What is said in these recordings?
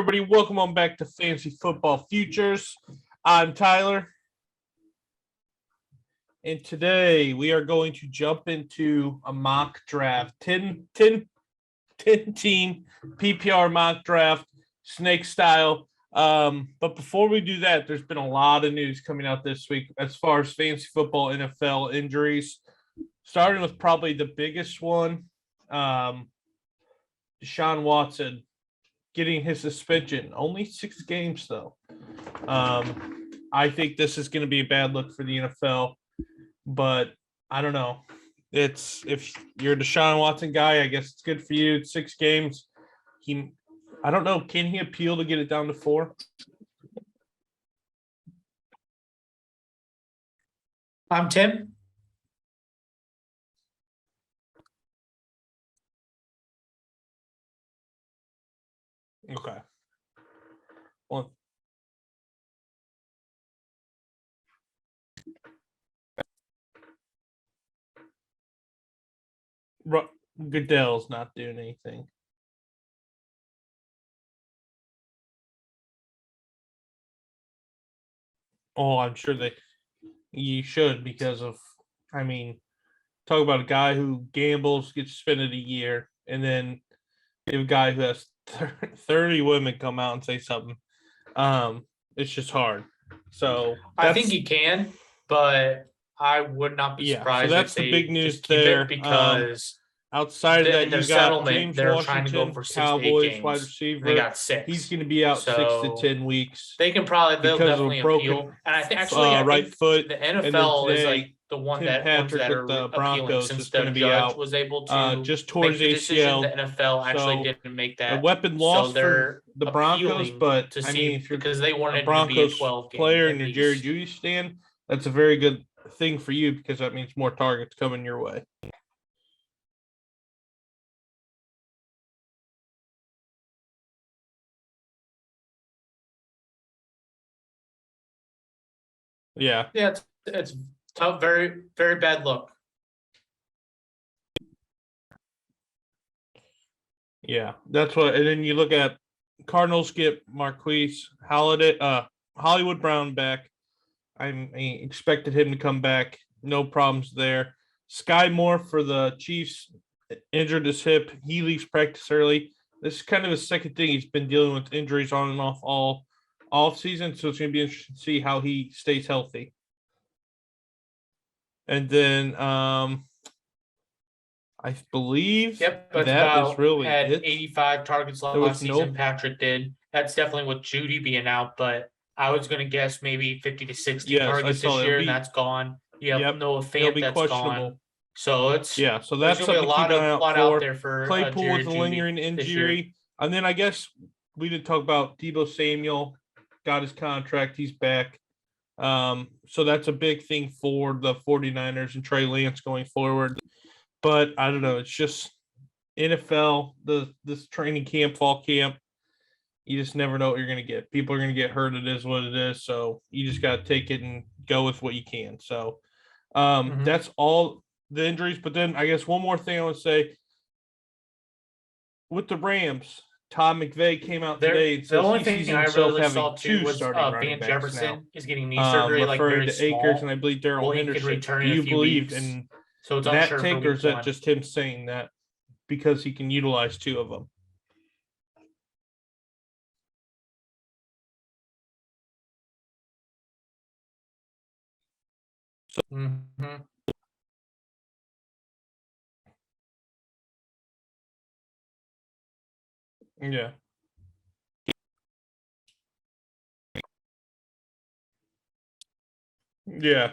everybody? Welcome on back to Fantasy Football Futures. I'm Tyler. And today we are going to jump into a mock draft. 10 team PPR mock draft, snake style. But before we do that, there's been a lot of news coming out this week as far as fantasy football, NFL injuries. Starting with probably the biggest one, Deshaun Watson getting his suspension. Only 6 games, though. I think this is going to be a bad look for the NFL, but I don't know. If you're a Deshaun Watson guy, I guess it's good for you. It's 6 games. I don't know. Can he appeal to get it down to 4? I'm Tim. Okay. Well, Goodell's not doing anything. Oh, I'm sure you should because of, talk about a guy who gambles, gets suspended a year, and then you have a guy who has 30 women come out and say something. It's just hard. So I think he can, but I would not be surprised. So that's if the big news just there. Because outside of that, you got James they're Washington, trying to go for 6 Cowboys games, wide receiver. They got 6. He's going to be out 6 to 10 weeks. They'll definitely appeal. And I think right foot. The NFL is like the ones that are the Broncos since is going to be out. Was able to just towards make the decision. ACL. The NFL actually didn't make that. A weapon loss for the Broncos, but if you're because they wanted a Broncos to be a 12 player and your Jerry Jeudy stand, that's a very good thing for you because that means more targets coming your way. Yeah, it's tough, very, very bad look. Yeah, that's what. And then you look at Cardinals get Marquise Hollywood Brown back. I expected him to come back. No problems there. Sky Moore for the Chiefs injured his hip. He leaves practice early. This is kind of his second thing. He's been dealing with injuries on and off all season, so it's going to be interesting to see how he stays healthy. And then I believe that is really had it. 85 targets last season. Patrick did. That's definitely with Jeudy being out, but I was going to guess maybe 50 to 60 targets this year, and that's gone. You have Noah Fant that's gone. So so that's something a lot out there for Claypool with a lingering injury. And then I guess we did talk about Deebo Samuel. Got his contract. He's back. So that's a big thing for the 49ers and Trey Lance going forward. But I don't know. It's just NFL, this training camp, fall camp. You just never know what you're going to get. People are going to get hurt. It is what it is. So you just got to take it and go with what you can. So that's all the injuries. But then I guess one more thing I would say with the Rams. Todd McVay came out today and said the only thing I really saw too was Van Jefferson is getting knee surgery, referring to Akers, and I believe Daryl Henderson. Do you believe in that take, or is that just him saying that because he can utilize 2 of them? So, yeah. Yeah.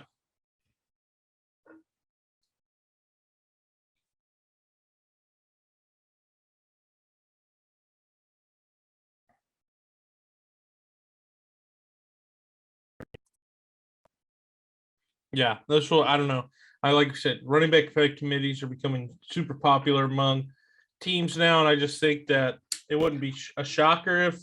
Yeah, that's what I don't know. Like I said, running back committees are becoming super popular among teams now, and I just think that it wouldn't be a shocker if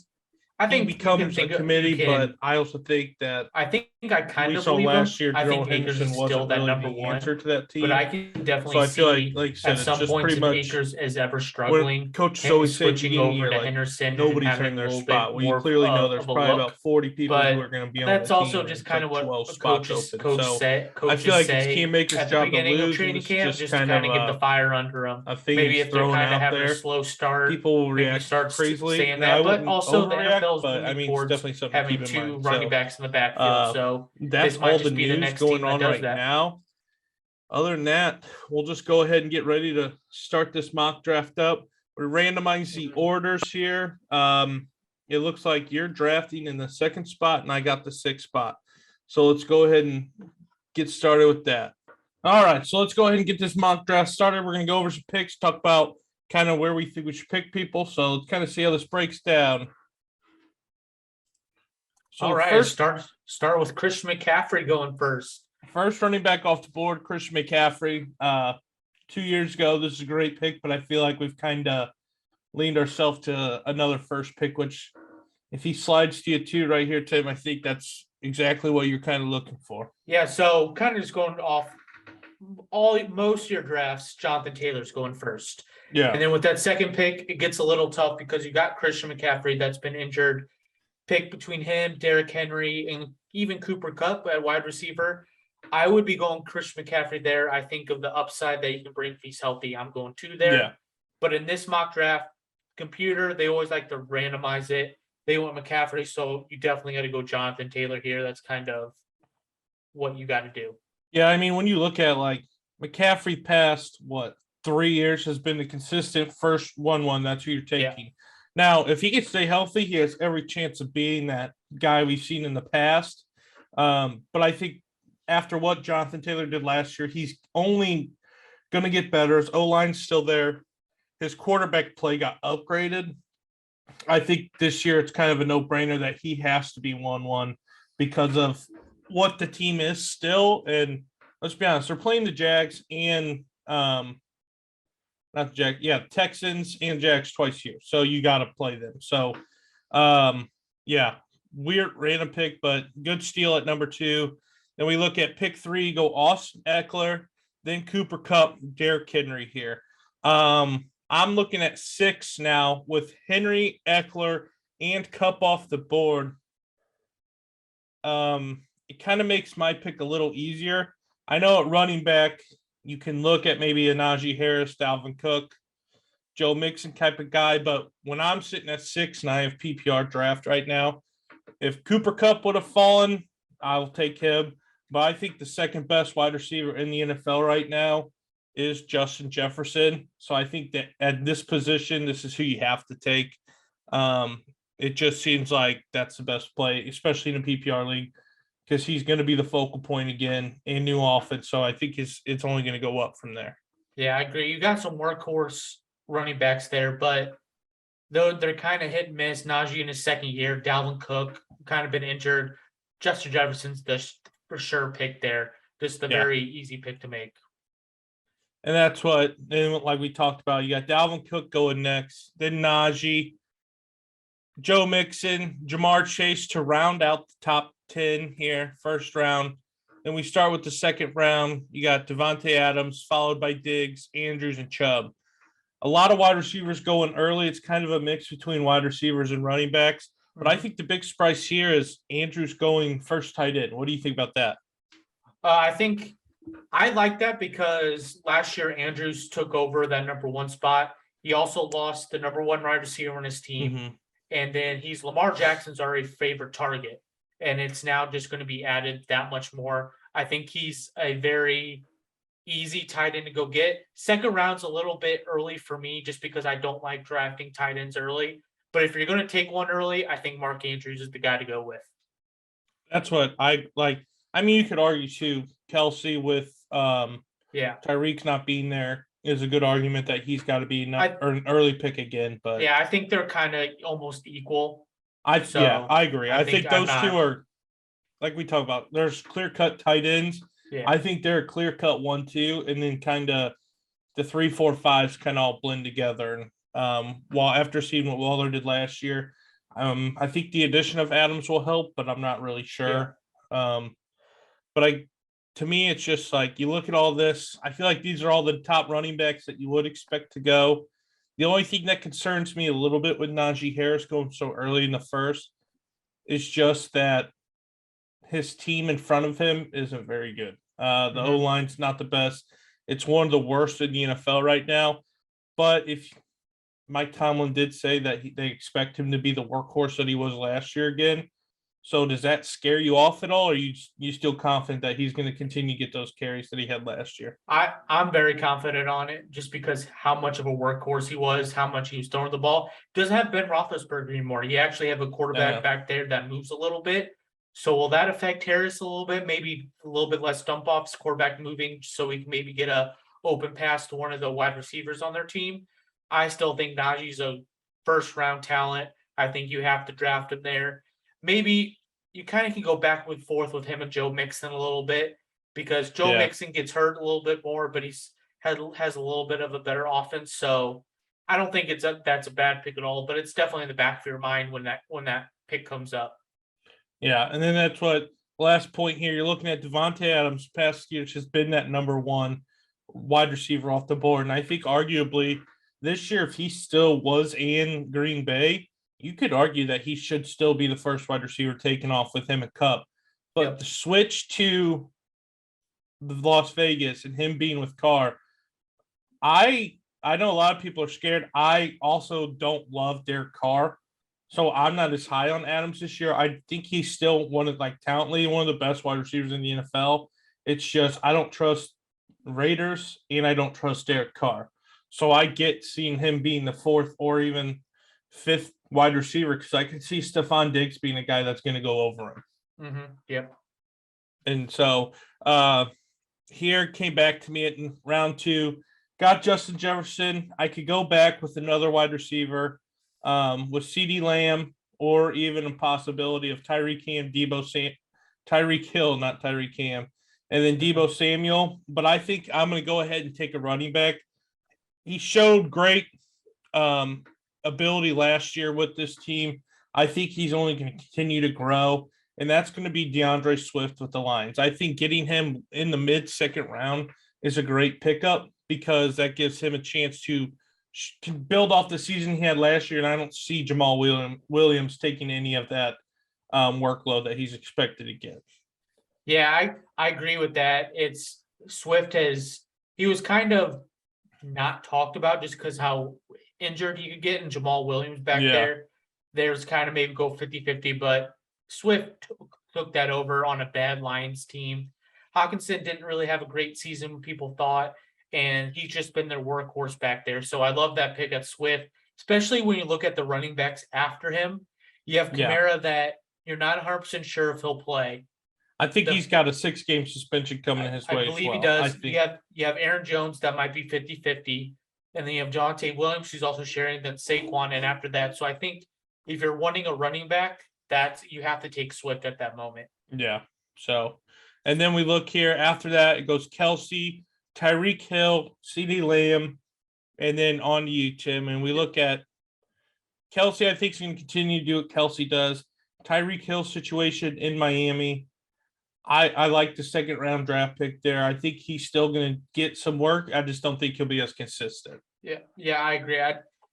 I think he becomes a committee, but I also think that I kind of saw believe last year. I Darrell think Akers Henderson is still wasn't that really number the one. answer to that team. But I can definitely so I feel see like you said, at some just points pretty if much Akers is ever when struggling, coaches him always say switching over year, to like, Henderson and nobody's having in a their little spot. bit Well, you more clearly know there's of a probably look. about 40 people who But are going to be on that's the team. also just kind of what 12 spots open. coaches I feel like it's Cam Akers' at the job to beginning of lose, and training it's camp, just to kind kind of get of the fire under them. a thing Maybe he's if they're throwing kind of out having a there. slow start, People will maybe react start crazily. saying Now, I that. But wouldn't also the overreact, NFL is but I moving mean, it's towards definitely something to having keep in two mind. running backs in the backfield. So that's this might all just the be the news next going team that on does right that. now. Other than that, we'll just go ahead and get ready to start this mock draft up. We're randomizing the orders here. It looks like you're drafting in the 2nd spot, and I got the 6th spot. So let's go ahead and get started with that. All right, so let's go ahead and get this mock draft started. We're going to go over some picks, talk about kind of where we think we should pick people. So let's kind of see how this breaks down. So all right, first, start with Christian McCaffrey going first. First running back off the board, Christian McCaffrey. 2 years ago, this is a great pick, but I feel like we've kind of leaned ourselves to another first pick, which if he slides to you 2 right here, Tim, I think that's exactly what you're kind of looking for. Yeah, so kind of just going off most of your drafts, Jonathan Taylor's going first. Yeah. And then with that second pick, it gets a little tough because you got Christian McCaffrey that's been injured. Pick between him, Derrick Henry, and even Cooper Kupp at wide receiver. I would be going Christian McCaffrey there. I think of the upside that he can bring if he's healthy. I'm going 2 there. Yeah. But in this mock draft, computer, they always like to randomize it. They want McCaffrey, so you definitely got to go Jonathan Taylor here. That's kind of what you got to do. Yeah, I mean, when you look at like McCaffrey past 3 years has been the consistent first 1-1. That's who you're taking. Yeah. Now, if he can stay healthy, he has every chance of being that guy we've seen in the past. But I think after what Jonathan Taylor did last year, he's only going to get better. His O-line's still there. His quarterback play got upgraded. I think this year it's kind of a no-brainer that he has to be 1-1 because of what the team is still. And let's be honest, they're playing the Jags and Texans and Jags twice here. So you got to play them. So, weird random pick, but good steal at number 2. Then we look at pick 3, go Austin Eckler, then Cooper Kupp, Derrick Henry here. I'm looking at 6 now with Henry, Eckler, and Kupp off the board. It kind of makes my pick a little easier. I know at running back, you can look at maybe a Najee Harris, Dalvin Cook, Joe Mixon type of guy, but when I'm sitting at 6 and I have PPR draft right now, if Cooper Kupp would have fallen, I'll take him. But I think the second best wide receiver in the NFL right now is Justin Jefferson. So I think that at this position, this is who you have to take. It just seems like that's the best play, especially in a PPR league, because he's going to be the focal point again in new offense. So I think it's only going to go up from there. Yeah, I agree. You got some workhorse running backs there, but though they're kind of hit and miss. Najee in his second year, Dalvin Cook kind of been injured. Justin Jefferson's the for sure pick there. Just a very easy pick to make. And that's what, and like we talked about, you got Dalvin Cook going next, then Najee, Joe Mixon, Jamar Chase to round out the top 10 here, first round. Then we start with the second round. You got Devontae Adams, followed by Diggs, Andrews, and Chubb. A lot of wide receivers going early. It's kind of a mix between wide receivers and running backs. But I think the big surprise here is Andrews going first tight end. What do you think about that? I think I like that because last year Andrews took over that number 1 spot. He also lost the number 1 wide receiver on his team. Mm-hmm. And then Lamar Jackson's already favorite target. And it's now just going to be added that much more. I think he's a very easy tight end to go get. Second round's a little bit early for me just because I don't like drafting tight ends early. But if you're going to take one early, I think Mark Andrews is the guy to go with. That's what I like. I mean, you could argue too, Kelsey with Tyreek's not being there is a good argument that he's got to be an early pick again. But yeah, I think they're kind of almost equal. I agree. I think those two are, like we talked about, there's clear-cut tight ends. Yeah. I think they're a clear-cut 1-2, and then kind of the 3, 4, 5s kind of all blend together. And while after seeing what Waller did last year, I think the addition of Adams will help, but I'm not really sure. Yeah. But to me, it's just like you look at all this. I feel like these are all the top running backs that you would expect to go. The only thing that concerns me a little bit with Najee Harris going so early in the first is just that his team in front of him isn't very good. The O-line's not the best. It's one of the worst in the NFL right now. But if Mike Tomlin did say that they expect him to be the workhorse that he was last year again. So does that scare you off at all? Or are you still confident that he's going to continue to get those carries that he had last year? I'm very confident on it just because how much of a workhorse he was, how much he was throwing the ball. Doesn't have Ben Roethlisberger anymore. You actually have a quarterback back there that moves a little bit. So will that affect Harris a little bit? Maybe a little bit less dump offs, quarterback moving, so we can maybe get a open pass to one of the wide receivers on their team. I still think Najee's a first-round talent. I think you have to draft him there. Maybe you kind of can go back and forth with him and Joe Mixon a little bit because Joe Mixon gets hurt a little bit more, but has a little bit of a better offense. So I don't think that's a bad pick at all, but it's definitely in the back of your mind when that pick comes up. Yeah, and then that's what last point here. You're looking at Devontae Adams. Past years has been that number one wide receiver off the board, and I think arguably this year, if he still was in Green Bay, you could argue that he should still be the first wide receiver taken off with him at Cup. But the switch to the Las Vegas and him being with Carr, I know a lot of people are scared. I also don't love Derek Carr, so I'm not as high on Adams this year. I think he's still talently one of the best wide receivers in the NFL. It's just I don't trust Raiders and I don't trust Derek Carr. So I get seeing him being the fourth or even fifth wide receiver because I can see Stephon Diggs being a guy that's going to go over him. Yep. And so here came back to me in round 2, got Justin Jefferson. I could go back with another wide receiver with CeeDee Lamb or even a possibility of Tyreek Hill, not Tyreek Cam, and then Deebo Samuel. But I think I'm going to go ahead and take a running back. He showed great ability last year with this team. I think he's only going to continue to grow, and that's going to be DeAndre Swift with the Lions. I think getting him in the mid-second round is a great pickup because that gives him a chance to build off the season he had last year, and I don't see Jamal Williams taking any of that workload that he's expected to get. Yeah, I agree with that. It's Swift he was kind of not talked about just because how injured he could get, and Jamal Williams back there's kind of maybe go 50-50, but Swift took that over on a bad Lions team. Hawkinson didn't really have a great season, people thought, and he's just been their workhorse back there. So I love that pick at Swift, especially when you look at the running backs after him. You have Kamara that you're not 100% sure if he'll play. I think he's got a 6-game suspension coming his way. I believe he does. You have Aaron Jones that might be 50-50. And then you have Jonte Williams, who's also sharing that Saquon, and after that. So I think if you're wanting a running back, you have to take Swift at that moment. Yeah. So, and then we look here after that, it goes Kelsey, Tyreek Hill, CeeDee Lamb, and then on to you, Tim. And we look at Kelsey. I think he's going to continue to do what Kelsey does. Tyreek Hill situation in Miami. I like the second round draft pick there. I think he's still going to get some work. I just don't think he'll be as consistent. Yeah, I agree.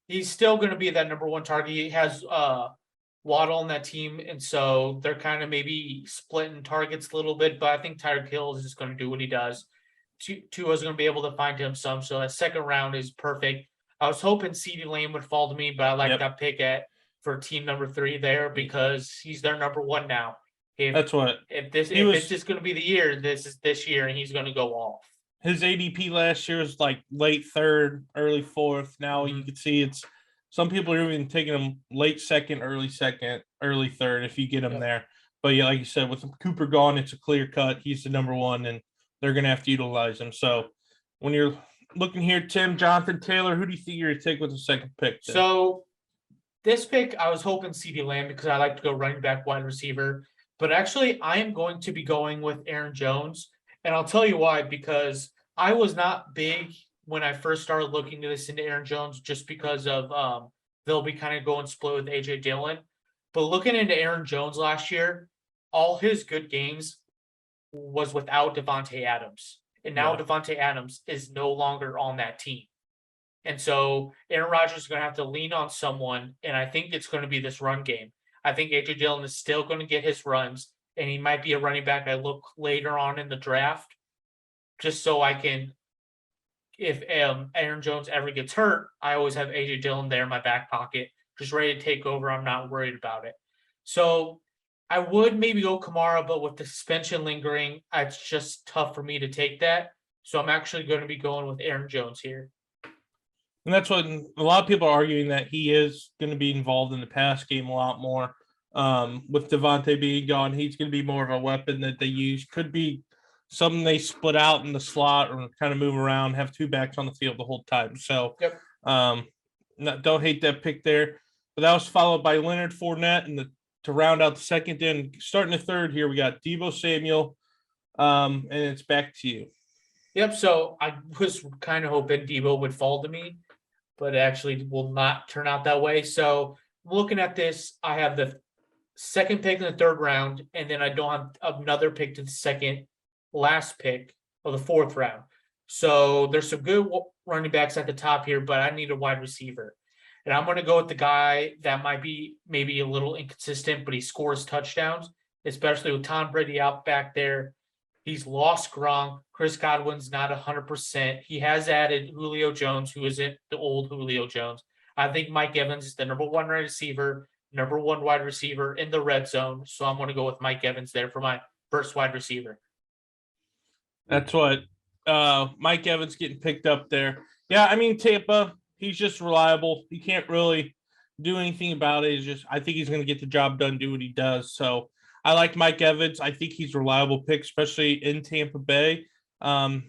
He's still going to be that number one target. He has Waddle on that team, and so they're kind of maybe splitting targets a little bit, but I think Tyreek Hill is just going to do what he does. Tua is going to be able to find him some, so that second round is perfect. I was hoping CeeDee Lamb would fall to me, but I like that pick for team number 3 there because he's their number one now. If it's just going to be the year, this is this year, and he's going to go off. His ADP last year was like late 3rd, early 4th. Now you can see it's some people are even taking him late 2nd, early 3rd if you get him there. But yeah, like you said, with Cooper gone, it's a clear cut. He's the number one, and they're going to have to utilize him. So when you're looking here, Tim, Jonathan Taylor, who do you think you're going to take with the second pick? Then? So this pick, I was hoping CeeDee Lamb because I like to go running back, wide receiver. But actually, I am going to be going with Aaron Jones. And I'll tell you why, because I was not big when I first started looking to this into Aaron Jones just because of they'll be kind of going split with A.J. Dillon. But looking into Aaron Jones last year, all his good games was without Devontae Adams. And now Devontae Adams is no longer on that team. And so Aaron Rodgers is going to have to lean on someone, and I think it's going to be this run game. I think A.J. Dillon is still going to get his runs, and he might be a running back I look later on in the draft, just so I can, if Aaron Jones ever gets hurt, I always have A.J. Dillon there in my back pocket, just ready to take over. I'm not worried about it. So I would maybe go Kamara, but with the suspension lingering, it's just tough for me to take that. So I'm actually going to be going with Aaron Jones here. And that's what a lot of people are arguing, that he is going to be involved in the pass game a lot more. With Devontae being gone, he's going to be more of a weapon that they use. Could be something they split out in the slot or kind of move around, have two backs on the field the whole time. So don't hate that pick there. But that was followed by Leonard Fournette and to round out the second. Then starting the third here, we got Deebo Samuel, and it's back to you. Yep. So I was kind of hoping Deebo would fall to me, but it actually will not turn out that way. So looking at this, I have the second pick in the third round, and then I don't have another pick to the second last pick of the fourth round. So there's some good running backs at the top here, but I need a wide receiver. And I'm going to go with the guy that might be maybe a little inconsistent, but he scores touchdowns, especially with Tom Brady out back there. He's lost Gronk. Chris Godwin's not 100%. He has added Julio Jones, who isn't the old Julio Jones. I think Mike Evans is the number one wide receiver in the red zone. So I'm going to go with Mike Evans there for my first wide receiver. That's what Mike Evans getting picked up there. Yeah, I mean, Tampa, he's just reliable. He can't really do anything about it. It's just, I think he's going to get the job done, do what he does. So I like Mike Evans. I think he's a reliable pick, especially in Tampa Bay. And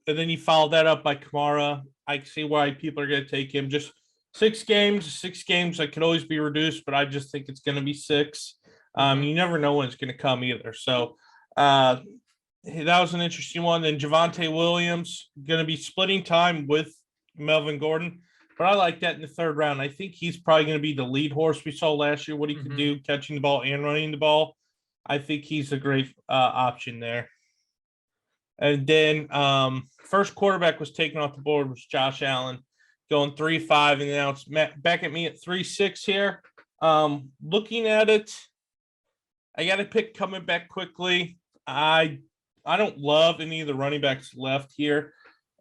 then you follow that up by Kamara. I can see why people are going to take him. Just 6 games that could always be reduced, but I just think it's going to be 6. You never know when it's going to come either. So that was an interesting one. Then Javonte Williams going to be splitting time with Melvin Gordon, but I like that in the third round. I think he's probably going to be the lead horse we saw last year, what he could do catching the ball and running the ball. I think he's a great option there. And then first quarterback was taken off the board was Josh Allen, going 3-5, and now it's back at me at 3-6 here. Looking at it, I got a pick coming back quickly. I don't love any of the running backs left here.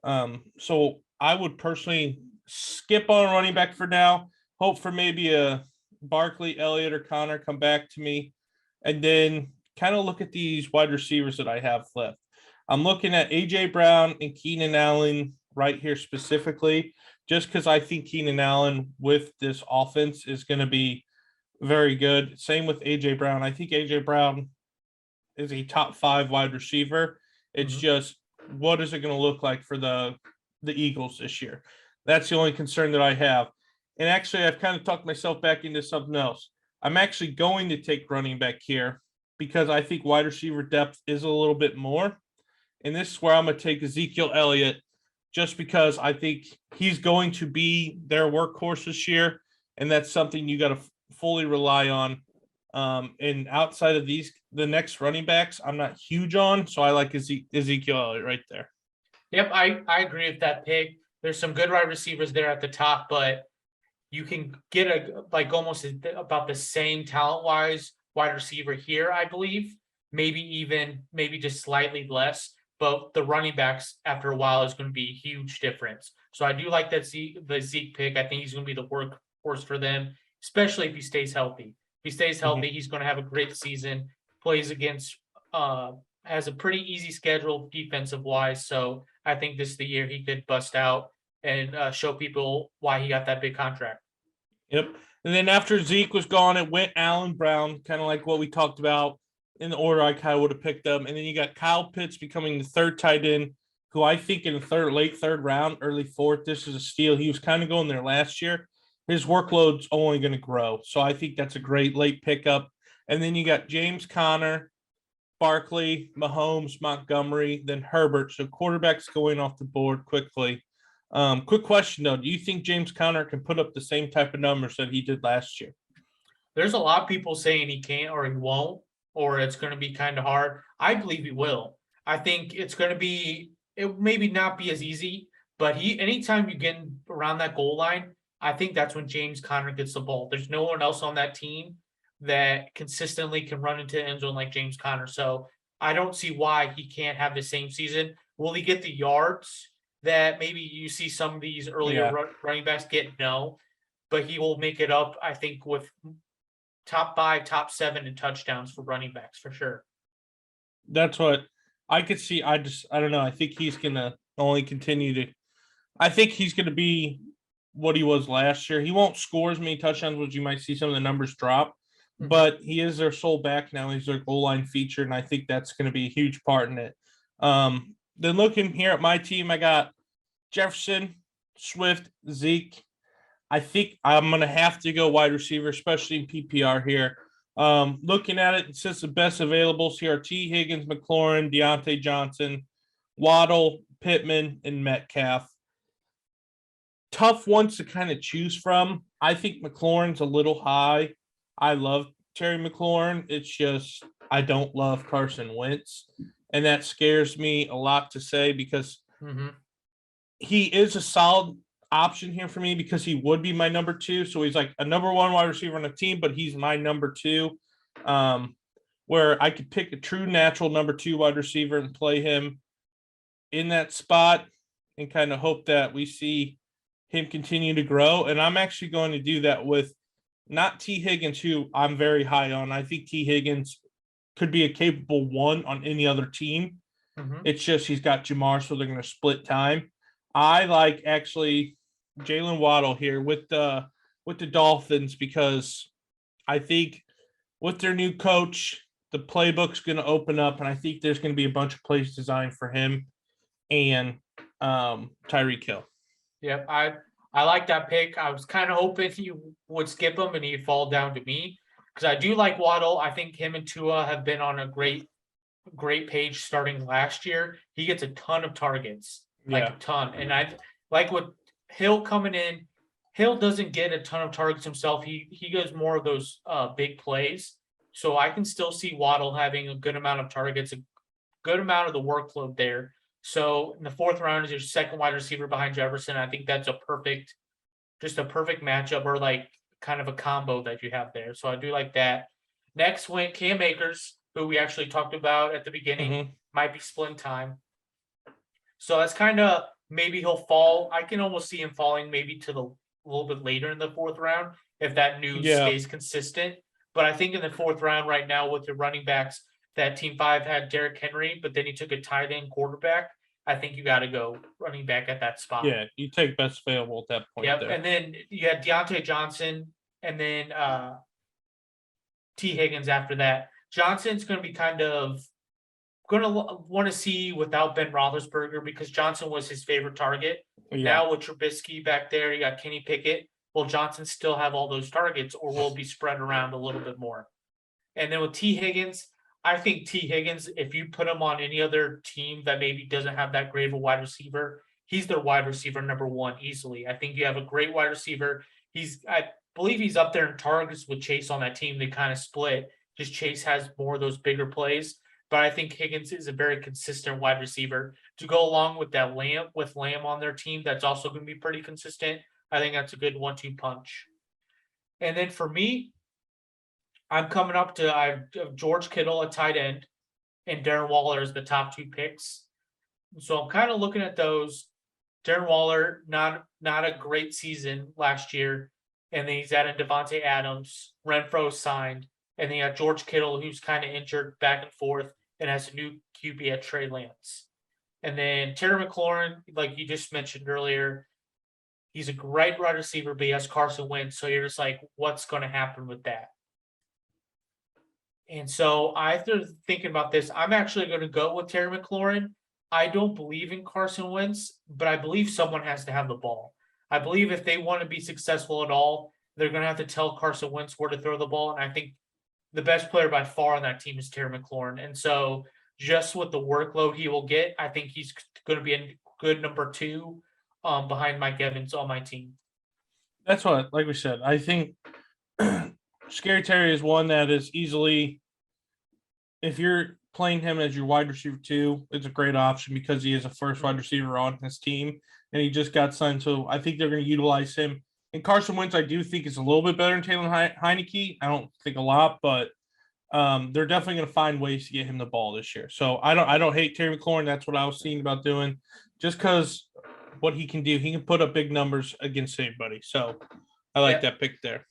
So I would personally skip on a running back for now, hope for maybe a Barkley, Elliott, or Connor come back to me, and then kind of look at these wide receivers that I have left. I'm looking at A.J. Brown and Keenan Allen right here specifically, just because I think Keenan Allen with this offense is going to be very good. Same with A.J. Brown. I think A.J. Brown is a top 5 wide receiver. It's just, what is it going to look like for the Eagles this year? That's the only concern that I have. And actually, I've kind of talked myself back into something else. I'm actually going to take running back here because I think wide receiver depth is a little bit more. And this is where I'm going to take Ezekiel Elliott, just because I think he's going to be their workhorse this year. And that's something you got to fully rely on. And outside of the next running backs, I'm not huge on. So I like Ezekiel Elliott right there. Yep, I agree with that pick. There's some good wide receivers there at the top, but you can get almost about the same talent-wise wide receiver here, I believe. Maybe just slightly less. But the running backs after a while is going to be a huge difference. So I do like the Zeke pick. I think he's going to be the workhorse for them, especially if he stays healthy. If he stays healthy, he's going to have a great season. Plays against has a pretty easy schedule defensive-wise. So I think this is the year he could bust out and show people why he got that big contract. Yep. And then after Zeke was gone, it went Allen Brown, kind of like what we talked about in the order I kind of would have picked them. And then you got Kyle Pitts becoming the third tight end, who I think in the late third round, early fourth, this is a steal. He was kind of going there last year. His workload's only going to grow. So I think that's a great late pickup. And then you got James Conner, Barkley, Mahomes, Montgomery, then Herbert. So quarterbacks going off the board quickly. Quick question, though. Do you think James Conner can put up the same type of numbers that he did last year? There's a lot of people saying he can't or he won't, or it's going to be kind of hard. I believe he will. I think it's going to be, it maybe not be as easy, but anytime you get around that goal line, I think that's when James Conner gets the ball. There's no one else on that team that consistently can run into the end zone like James Conner. So I don't see why he can't have the same season. Will he get the yards that maybe you see some of these earlier running backs get? No, but he will make it up, I think, with top 5, top 7 in touchdowns for running backs for sure. That's what I could see. I don't know. I think he's going to only continue to, I think he's going to be what he was last year. He won't score as many touchdowns, which you might see some of the numbers drop, but he is their sole back now. He's their goal line feature, and I think that's going to be a huge part in it. Then looking here at my team, I got Jefferson, Swift, Zeke. I think I'm going to have to go wide receiver, especially in PPR here. Looking at it, it says the best availables here are T. Higgins, McLaurin, Deontay Johnson, Waddle, Pittman, and Metcalf. Tough ones to kind of choose from. I think McLaurin's a little high. I love Terry McLaurin. It's just I don't love Carson Wentz. And that scares me a lot to say because he is a solid option here for me because he would be my number 2. So he's like a number 1 wide receiver on the team, but he's my number 2. Where I could pick a true natural number 2 wide receiver and play him in that spot and kind of hope that we see him continue to grow. And I'm actually going to do that with not T. Higgins, who I'm very high on. I think T. Higgins could be a capable 1 on any other team. It's just he's got Jamar, so they're going to split time. I like actually Jalen Waddle here with the Dolphins because I think with their new coach, the playbook's going to open up, and I think there's going to be a bunch of plays designed for him and Tyreek Hill. Yep, I like that pick. I was kind of hoping you would skip him and he'd fall down to me because I do like Waddle. I think him and Tua have been on a great page starting last year. He gets a ton of targets, like a ton. And I like with Hill coming in. Hill doesn't get a ton of targets himself. He goes more of those big plays. So I can still see Waddle having a good amount of targets, a good amount of the workload there. So in the 4th round is your second wide receiver behind Jefferson. I think that's a perfect matchup or like kind of a combo that you have there. So I do like that. Next went Cam Akers, who we actually talked about at the beginning, might be splitting time. So that's kind of maybe he'll fall. I can almost see him falling maybe to a little bit later in the 4th round if that news stays consistent. But I think in the 4th round right now with the running backs, that Team 5 had Derrick Henry, but then he took a tight end quarterback. I think you got to go running back at that spot. Yeah, you take best available at that point. Yep, and then you had Deontay Johnson and then T. Higgins after that. Johnson's going to be kind of going to want to see without Ben Roethlisberger because Johnson was his favorite target. Now with Trubisky back there, you got Kenny Pickett. Will Johnson still have all those targets or will it be spread around a little bit more? And then with T. Higgins, I think T. Higgins, if you put him on any other team that maybe doesn't have that great of a wide receiver, he's their wide receiver number 1 easily. I think you have a great wide receiver. I believe he's up there in targets with Chase on that team. They kind of split. Just Chase has more of those bigger plays. But I think Higgins is a very consistent wide receiver. To go along with that Lamb on their team, that's also going to be pretty consistent. I think that's a good 1-2 punch. And then for me, I'm coming up to I have George Kittle at tight end and Darren Waller as the top 2 picks. So I'm kind of looking at those. Darren Waller, not a great season last year. And then he's added Devontae Adams. Renfro signed. And then you got George Kittle, who's kind of injured back and forth and has a new QB at Trey Lance. And then Terry McLaurin, like you just mentioned earlier, he's a great wide receiver, but he has Carson Wentz. So you're just like, what's going to happen with that? And so after thinking about this, I'm actually going to go with Terry McLaurin. I don't believe in Carson Wentz, but I believe someone has to have the ball. I believe if they want to be successful at all, they're going to have to tell Carson Wentz where to throw the ball. And I think the best player by far on that team is Terry McLaurin. And so just with the workload he will get, I think he's going to be a good number 2 behind Mike Evans on my team. That's what, like we said, I think Scary Terry is one that is easily, if you're playing him as your wide receiver 2, it's a great option because he is a first wide receiver on his team, and he just got signed. So I think they're going to utilize him. And Carson Wentz, I do think is a little bit better than Taylor Heineke. I don't think a lot, but they're definitely going to find ways to get him the ball this year. So I don't hate Terry McLaurin. That's what I was thinking about doing, just because what he can do. He can put up big numbers against anybody. So I like that pick there.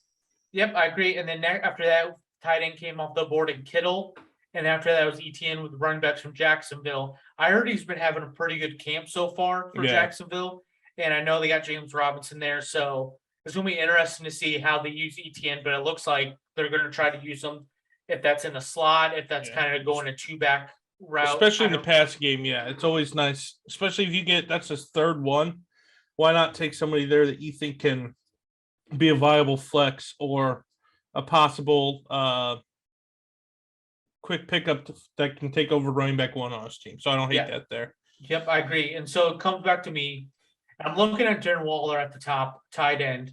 Yep, I agree. And then after that, tight end came off the board in Kittle. And after that was ETN with running backs from Jacksonville. I heard he's been having a pretty good camp so far for Jacksonville. And I know they got James Robinson there. So it's going to be interesting to see how they use ETN. But it looks like they're going to try to use him if that's in the slot, if that's kind of going a 2-back route. Especially in the pass game, it's always nice. Especially if you get, that's his third one. Why not take somebody there that you think can be a viable flex or a possible quick pickup that can take over running back 1 on his team. So I don't hate that there. Yep, I agree. And so it comes back to me. I'm looking at Darren Waller at the top, tight end.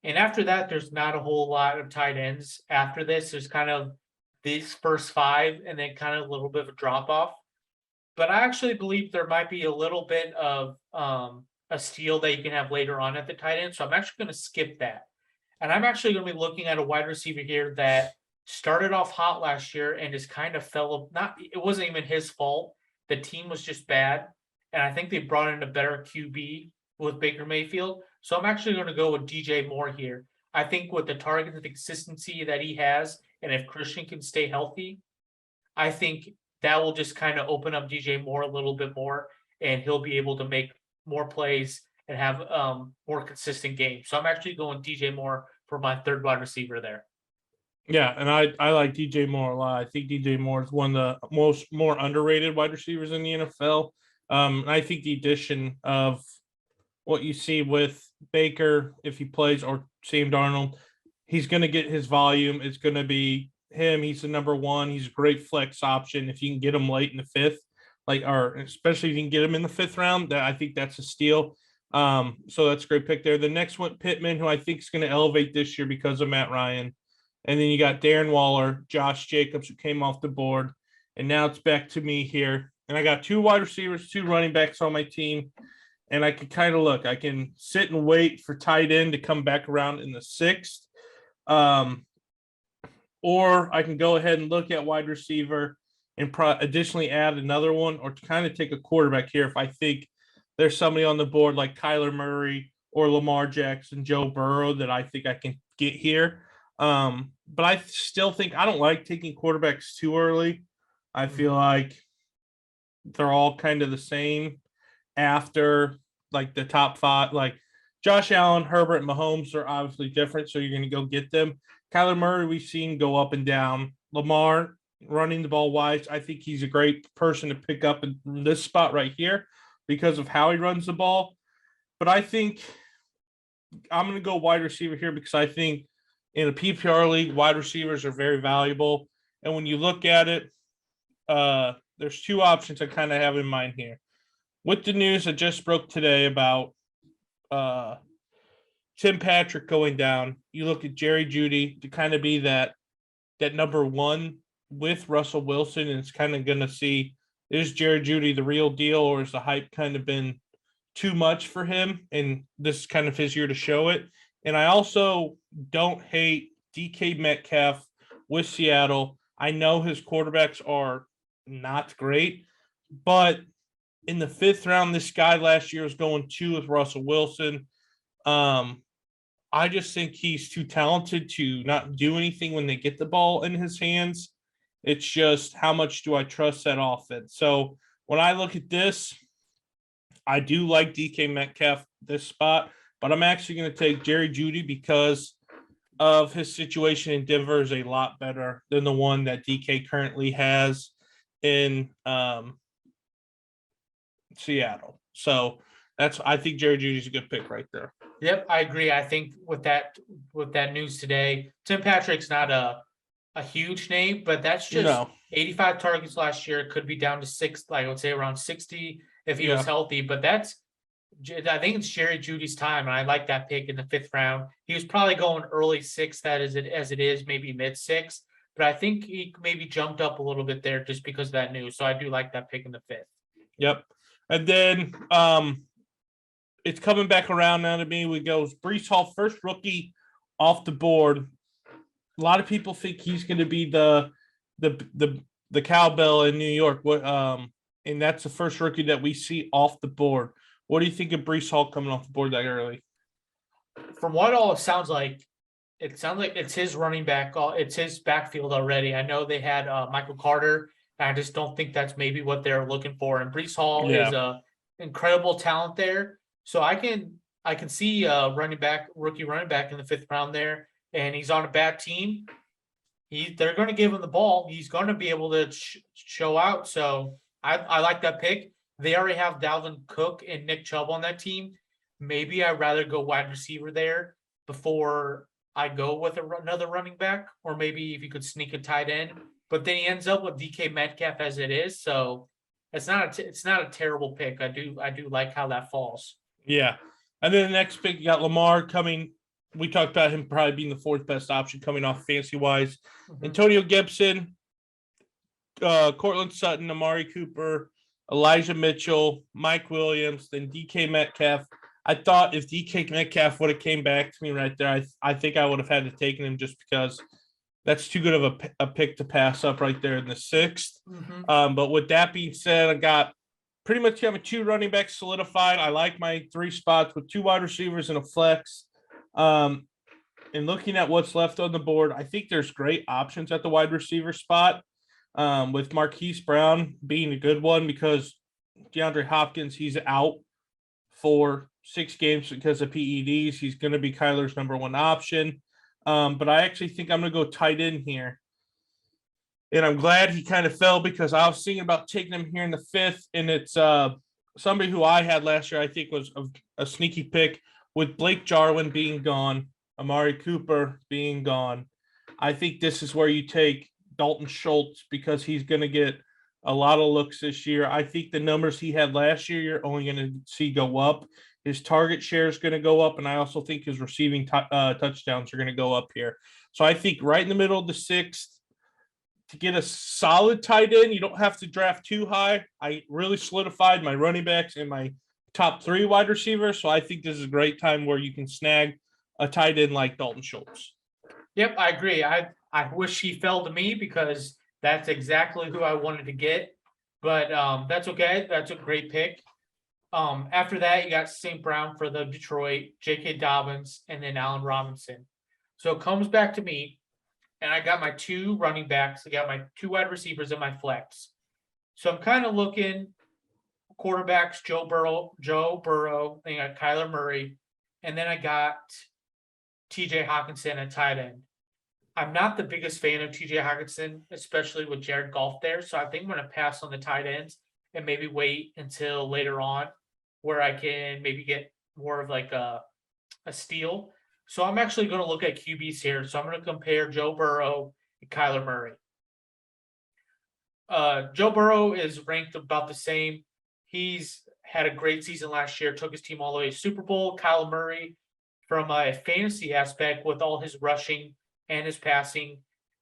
And after that, there's not a whole lot of tight ends. After this, there's kind of these first 5 and then kind of a little bit of a drop off. But I actually believe there might be a little bit of a steal that you can have later on at the tight end. So I'm actually going to skip that. And I'm actually going to be looking at a wide receiver here that started off hot last year and just kind of it wasn't even his fault. The team was just bad. And I think they brought in a better QB with Baker Mayfield. So I'm actually going to go with DJ Moore here. I think with the target, the consistency that he has, and if Christian can stay healthy, I think that will just kind of open up DJ Moore a little bit more, and he'll be able to make more plays and have more consistent games. So I'm actually going DJ Moore for my third wide receiver there. Yeah, and I like DJ Moore a lot. I think DJ Moore is one of the more underrated wide receivers in the NFL. And I think the addition of what you see with Baker, if he plays, or Sam Darnold, he's going to get his volume. It's going to be him. He's the number 1. He's a great flex option if you can get him late in the 5th, or especially if you can get him in the 5th round. That I think that's a steal. So that's a great pick there. The next one, Pittman, who I think is going to elevate this year because of Matt Ryan. And then you got Darren Waller, Josh Jacobs, who came off the board. And now it's back to me here. And I got 2 wide receivers, 2 running backs on my team. And I can kind of look. I can sit and wait for tight end to come back around in the 6th. Or I can go ahead and look at wide receiver and additionally add another one, or to kind of take a quarterback here if I think there's somebody on the board like Kyler Murray or Lamar Jackson, Joe Burrow that I think I can get here. But I still think I don't like taking quarterbacks too early. I feel like they're all kind of the same after like the top 5. Like Josh Allen, Herbert, and Mahomes are obviously different, so you're going to go get them. Kyler Murray, we've seen go up and down. Lamar, running the ball wise, I think he's a great person to pick up in this spot right here because of how he runs the ball. But I think I'm going to go wide receiver here because I think in a PPR league, wide receivers are very valuable. And when you look at it, there's 2 options I kind of have in mind here. With the news that just broke today about Tim Patrick going down, you look at Jerry Jeudy to kind of be that number 1 with Russell Wilson, and it's kind of going to see, is Jerry Jeudy the real deal, or is the hype kind of been too much for him? And this is kind of his year to show it. And I also don't hate DK Metcalf with Seattle. I know his quarterbacks are not great, but in the 5th round, this guy last year was going 2 with Russell Wilson. I just think he's too talented to not do anything when they get the ball in his hands. It's just how much do I trust that offense? So when I look at this, I do like DK Metcalf this spot, but I'm actually going to take Jerry Jeudy because of his situation in Denver is a lot better than the one that DK currently has in Seattle. So I think Jerry Jeudy's a good pick right there. Yep, I agree. I think with that news today, Tim Patrick's not a huge name, but that's just 85 targets last year. Could be down to 6, like I would say around 60 if he was healthy. But that's I think it's Jerry Jeudy's time, and I like that pick in the 5th round. He was probably going early 6th, as it is, maybe mid 6th, but I think he maybe jumped up a little bit there just because of that news. So I do like that pick in the 5th. Yep. And then it's coming back around now to me. We go Breece Hall, first rookie off the board. A lot of people think he's going to be the cowbell in New York. And that's the first rookie that we see off the board. What do you think of Breece Hall coming off the board that early? From what all it sounds like it's his running back. It's his backfield already. I know they had Michael Carter. I just don't think that's maybe what they're looking for. And Breece Hall is a incredible talent there. So I can see rookie running back in the 5th round there, and he's on a bad team. They're going to give him the ball. He's going to be able to show out. So I like that pick. They already have Dalvin Cook and Nick Chubb on that team. Maybe I'd rather go wide receiver there before I go with another running back, or maybe if you could sneak a tight end. But then he ends up with DK Metcalf as it is, so it's not a terrible pick. I do like how that falls. Yeah, and then the next pick, you got Lamar coming. We talked about him probably being the 4th best option coming off fancy wise. Mm-hmm. Antonio Gibson, Cortland Sutton, Amari Cooper, Elijah Mitchell, Mike Williams, then DK Metcalf. I thought if DK Metcalf would have came back to me right there, I think I would have had to take him just because that's too good of a pick to pass up right there in the 6th. Mm-hmm. But with that being said, I got pretty much having 2 running backs solidified. I like my 3 spots with 2 wide receivers and a flex. And looking at what's left on the board, I think there's great options at the wide receiver spot. With Marquise Brown being a good one because DeAndre Hopkins, he's out for 6 games because of PEDs. He's going to be Kyler's number 1 option. But I actually think I'm going to go tight end here. And I'm glad he kind of fell because I was thinking about taking him here in the 5th. And it's somebody who I had last year, I think was a sneaky pick with Blake Jarwin being gone, Amari Cooper being gone. I think this is where you take Dalton Schultz because he's going to get a lot of looks this year. I think the numbers he had last year, you're only going to see go up. His target share is going to go up, and I also think his receiving touchdowns are going to go up here. So I think right in the middle of the 6th, to get a solid tight end, you don't have to draft too high. I really solidified my running backs and my top 3 wide receivers, so I think this is a great time where you can snag a tight end like Dalton Schultz. Yep, I agree. I wish he fell to me because that's exactly who I wanted to get, but that's okay. That's a great pick. After that, you got St. Brown for the Detroit, J.K. Dobbins, and then Allen Robinson. So it comes back to me, and I got my 2 running backs. I got my 2 wide receivers and my flex. So I'm kind of looking quarterbacks, Joe Burrow, then I got Kyler Murray, and then I got T.J. Hawkinson at tight end. I'm not the biggest fan of T.J. Hawkinson, especially with Jared Goff there, so I think I'm going to pass on the tight ends and maybe wait until later on where I can maybe get more of like a steal. So I'm actually going to look at QBs here. So I'm going to compare Joe Burrow and Kyler Murray. Joe Burrow is ranked about the same. He's had a great season last year, took his team all the way to Super Bowl. Kyler Murray, from a fantasy aspect with all his rushing and his passing,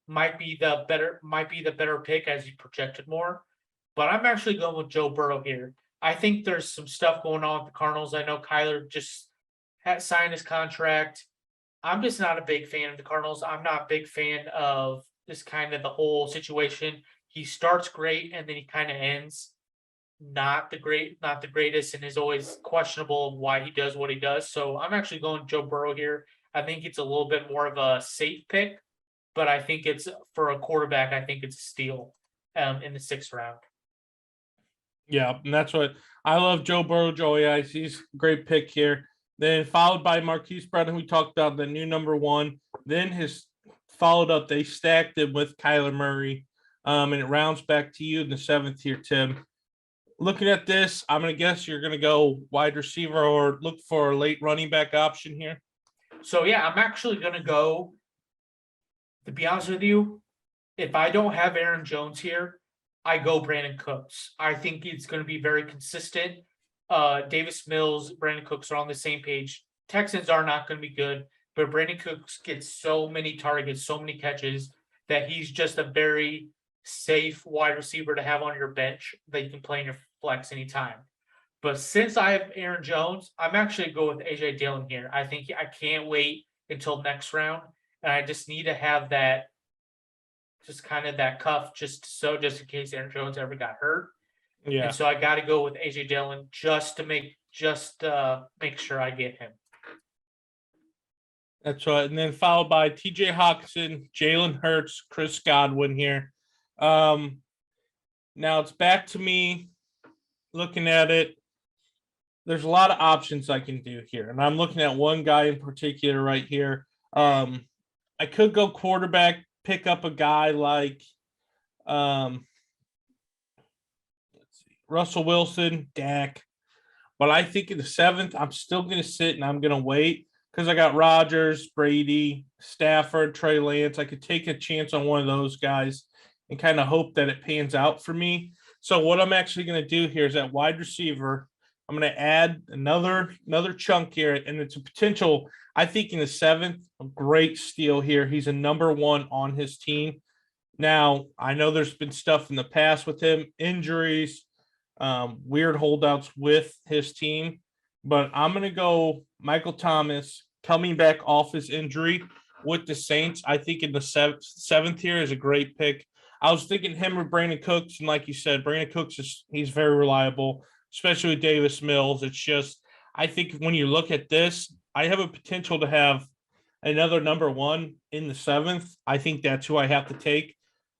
might be the better pick as he projected more. But I'm actually going with Joe Burrow here. I think there's some stuff going on with the Cardinals. I know Kyler just had signed his contract. I'm just not a big fan of the Cardinals. I'm not a big fan of this kind of the whole situation. He starts great and then he kind of ends not the greatest, and is always questionable of why he does what he does. So I'm actually going Joe Burrow here. I think it's a little bit more of a safe pick, but I think it's for a quarterback. I think it's a steal in the 6th round. Yeah, and that's what I love. Joe Burrow, Joey Ice. He's a great pick here. Then followed by Marquise Brown, who we talked about, the new number 1. Then his followed up, they stacked him with Kyler Murray. And it rounds back to you in the 7th here, Tim. Looking at this, I'm going to guess you're going to go wide receiver or look for a late running back option here. So, yeah, I'm actually going to go, to be honest with you, if I don't have Aaron Jones here, I go Brandon Cooks. I think it's going to be very consistent. Davis Mills, Brandon Cooks are on the same page. Texans are not going to be good, but Brandon Cooks gets so many targets, so many catches that he's just a very safe wide receiver to have on your bench that you can play in your flex anytime. But since I have Aaron Jones, I'm actually going with AJ Dillon here. I think I can't wait until next round, and I just need to have that, just kind of that cuff, just in case Aaron Jones ever got hurt. Yeah. And so I got to go with AJ Dillon just to make sure I get him. That's right. And then followed by TJ Hawkinson, Jalen Hurts, Chris Godwin here. Now it's back to me looking at it. There's a lot of options I can do here. And I'm looking at one guy in particular right here. I could go quarterback, pick up a guy like Russell Wilson, Dak. But I think in the 7th, I'm still going to sit and I'm going to wait because I got Rodgers, Brady, Stafford, Trey Lance. I could take a chance on one of those guys and kind of hope that it pans out for me. So what I'm actually going to do here is at wide receiver, I'm going to add another chunk here, and it's a potential, I think in the 7th, a great steal here. He's a number 1 on his team. Now, I know there's been stuff in the past with him, injuries, weird holdouts with his team, but I'm going to go Michael Thomas coming back off his injury with the Saints. I think in the 7th here is a great pick. I was thinking him or Brandon Cooks, and like you said, Brandon Cooks he's very reliable, especially with Davis Mills. It's just, I think when you look at this, I have a potential to have another number 1 in the 7th. I think that's who I have to take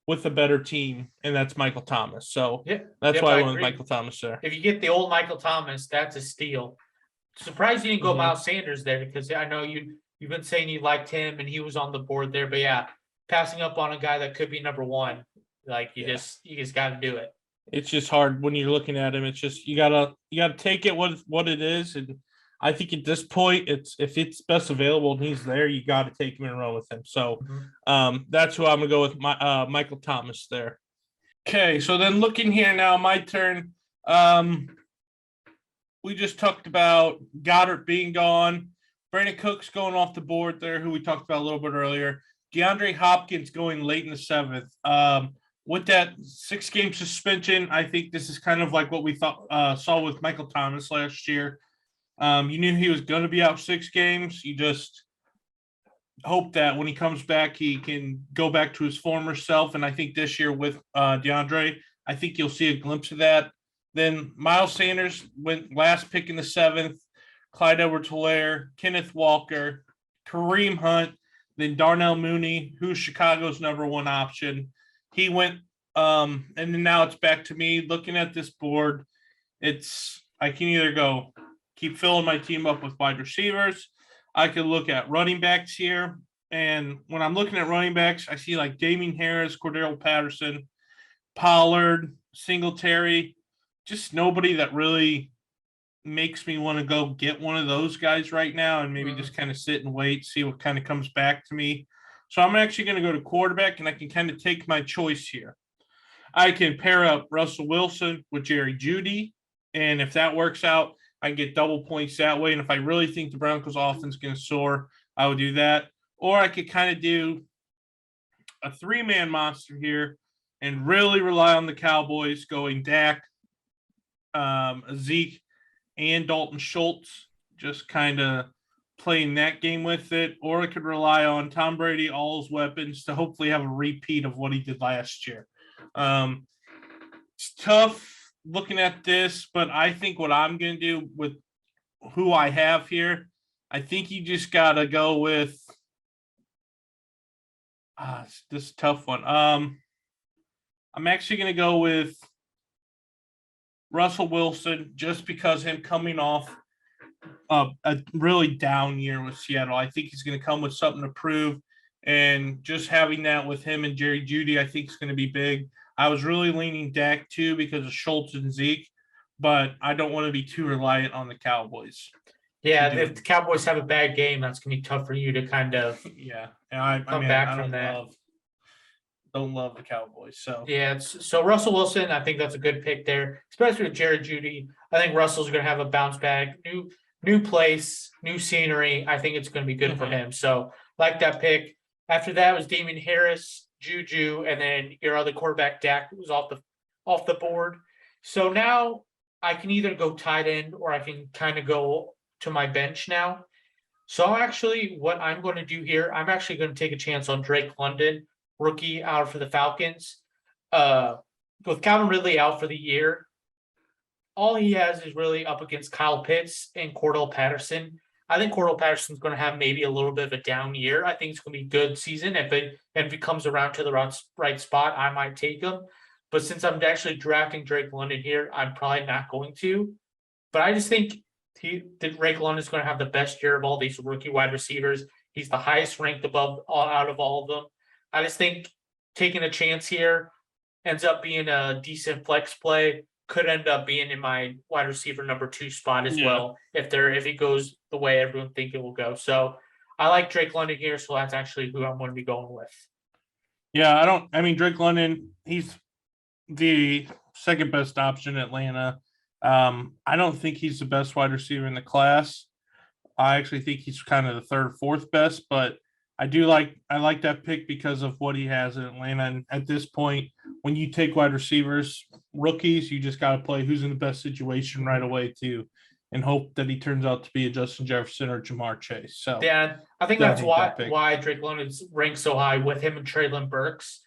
with a better team, and that's Michael Thomas. So that's why I went with Michael Thomas there. If you get the old Michael Thomas, that's a steal. Surprised you didn't go Miles Sanders there, because I know you've been saying you liked him and he was on the board there. But yeah, passing up on a guy that could be number 1, like you just got to do it. It's just hard when you're looking at him. It's just you gotta take it what it is, and I think at this point, if it's best available and he's there, you got to take him and run with him. So that's who I'm gonna go with, Michael Thomas there. Okay, so then looking here now, my turn. We just talked about Goddard being gone, Brandon Cooks going off the board there, who we talked about a little bit earlier. DeAndre Hopkins going late in the 7th. With that 6-game suspension, I think this is kind of like what we saw with Michael Thomas last year. You knew he was going to be out 6 games. You just hope that when he comes back, he can go back to his former self. And I think this year with DeAndre, I think you'll see a glimpse of that. Then Miles Sanders went last pick in the 7th. Clyde Edwards-Helaire, Kenneth Walker, Kareem Hunt, then Darnell Mooney, who's Chicago's number 1 option. He went, and then now it's back to me. Looking at this board, I can either keep filling my team up with wide receivers. I could look at running backs here. And when I'm looking at running backs, I see like Damien Harris, Cordero Patterson, Pollard, Singletary, just nobody that really makes me want to go get one of those guys right now and maybe just kind of sit and wait, see what kind of comes back to me. So I'm actually going to go to quarterback, and I can kind of take my choice here. I can pair up Russell Wilson with Jerry Jeudy, and if that works out, I can get double points that way. And if I really think the Broncos offense is going to soar, I would do that. Or I could kind of do a 3-man monster here and really rely on the Cowboys going Dak, Zeke, and Dalton Schultz, just kind of playing that game with it. Or I could rely on Tom Brady, all his weapons, to hopefully have a repeat of what he did last year. It's tough looking at this, but I think what I'm going to do with who I have here, I think you just got to go with this tough one. I'm actually going to go with Russell Wilson, just because him coming off a really down year with Seattle. I think he's going to come with something to prove, and just having that with him and Jerry Jeudy, I think is going to be big. I was really leaning Dak too because of Schultz and Zeke, but I don't want to be too reliant on the Cowboys. Yeah, if the Cowboys have a bad game, that's going to be tough for you to kind of come back from that. don't love the Cowboys. So yeah, so Russell Wilson, I think that's a good pick there, especially with Jared Jeudy. I think Russell's going to have a bounce back, new place, new scenery. I think it's going to be good for him. So like that pick. After that was Damian Harris, Juju, and then your other quarterback Dak was off the board. So now I can either go tight end or I can kind of go to my bench now. So actually, what I'm going to do here, I'm actually going to take a chance on Drake London, rookie out for the Falcons. With Calvin Ridley out for the year, all he has is really up against Kyle Pitts and Cordell Patterson. I think Cordell Patterson's going to have maybe a little bit of a down year. I think it's going to be a good season. If it comes around to the right spot, I might take him. But since I'm actually drafting Drake London here, I'm probably not going to. But I just think Drake London is going to have the best year of all these rookie wide receivers. He's the highest ranked out of all of them. I just think taking a chance here ends up being a decent flex play. Could end up being in my wide receiver number 2 spot as well if it goes the way everyone think it will go. So I like Drake London here, so that's actually who I'm going to be going with. Yeah, Drake London, he's the second best option in Atlanta. I don't think he's the best wide receiver in the class. I actually think he's kind of the third, fourth best, but I like that pick because of what he has in Atlanta. And at this point, when you take wide receivers, rookies, you just got to play who's in the best situation right away too, and hope that he turns out to be a Justin Jefferson or Jamar Chase. So yeah, I think that's why Drake London's ranked so high with him and Treylon Burks,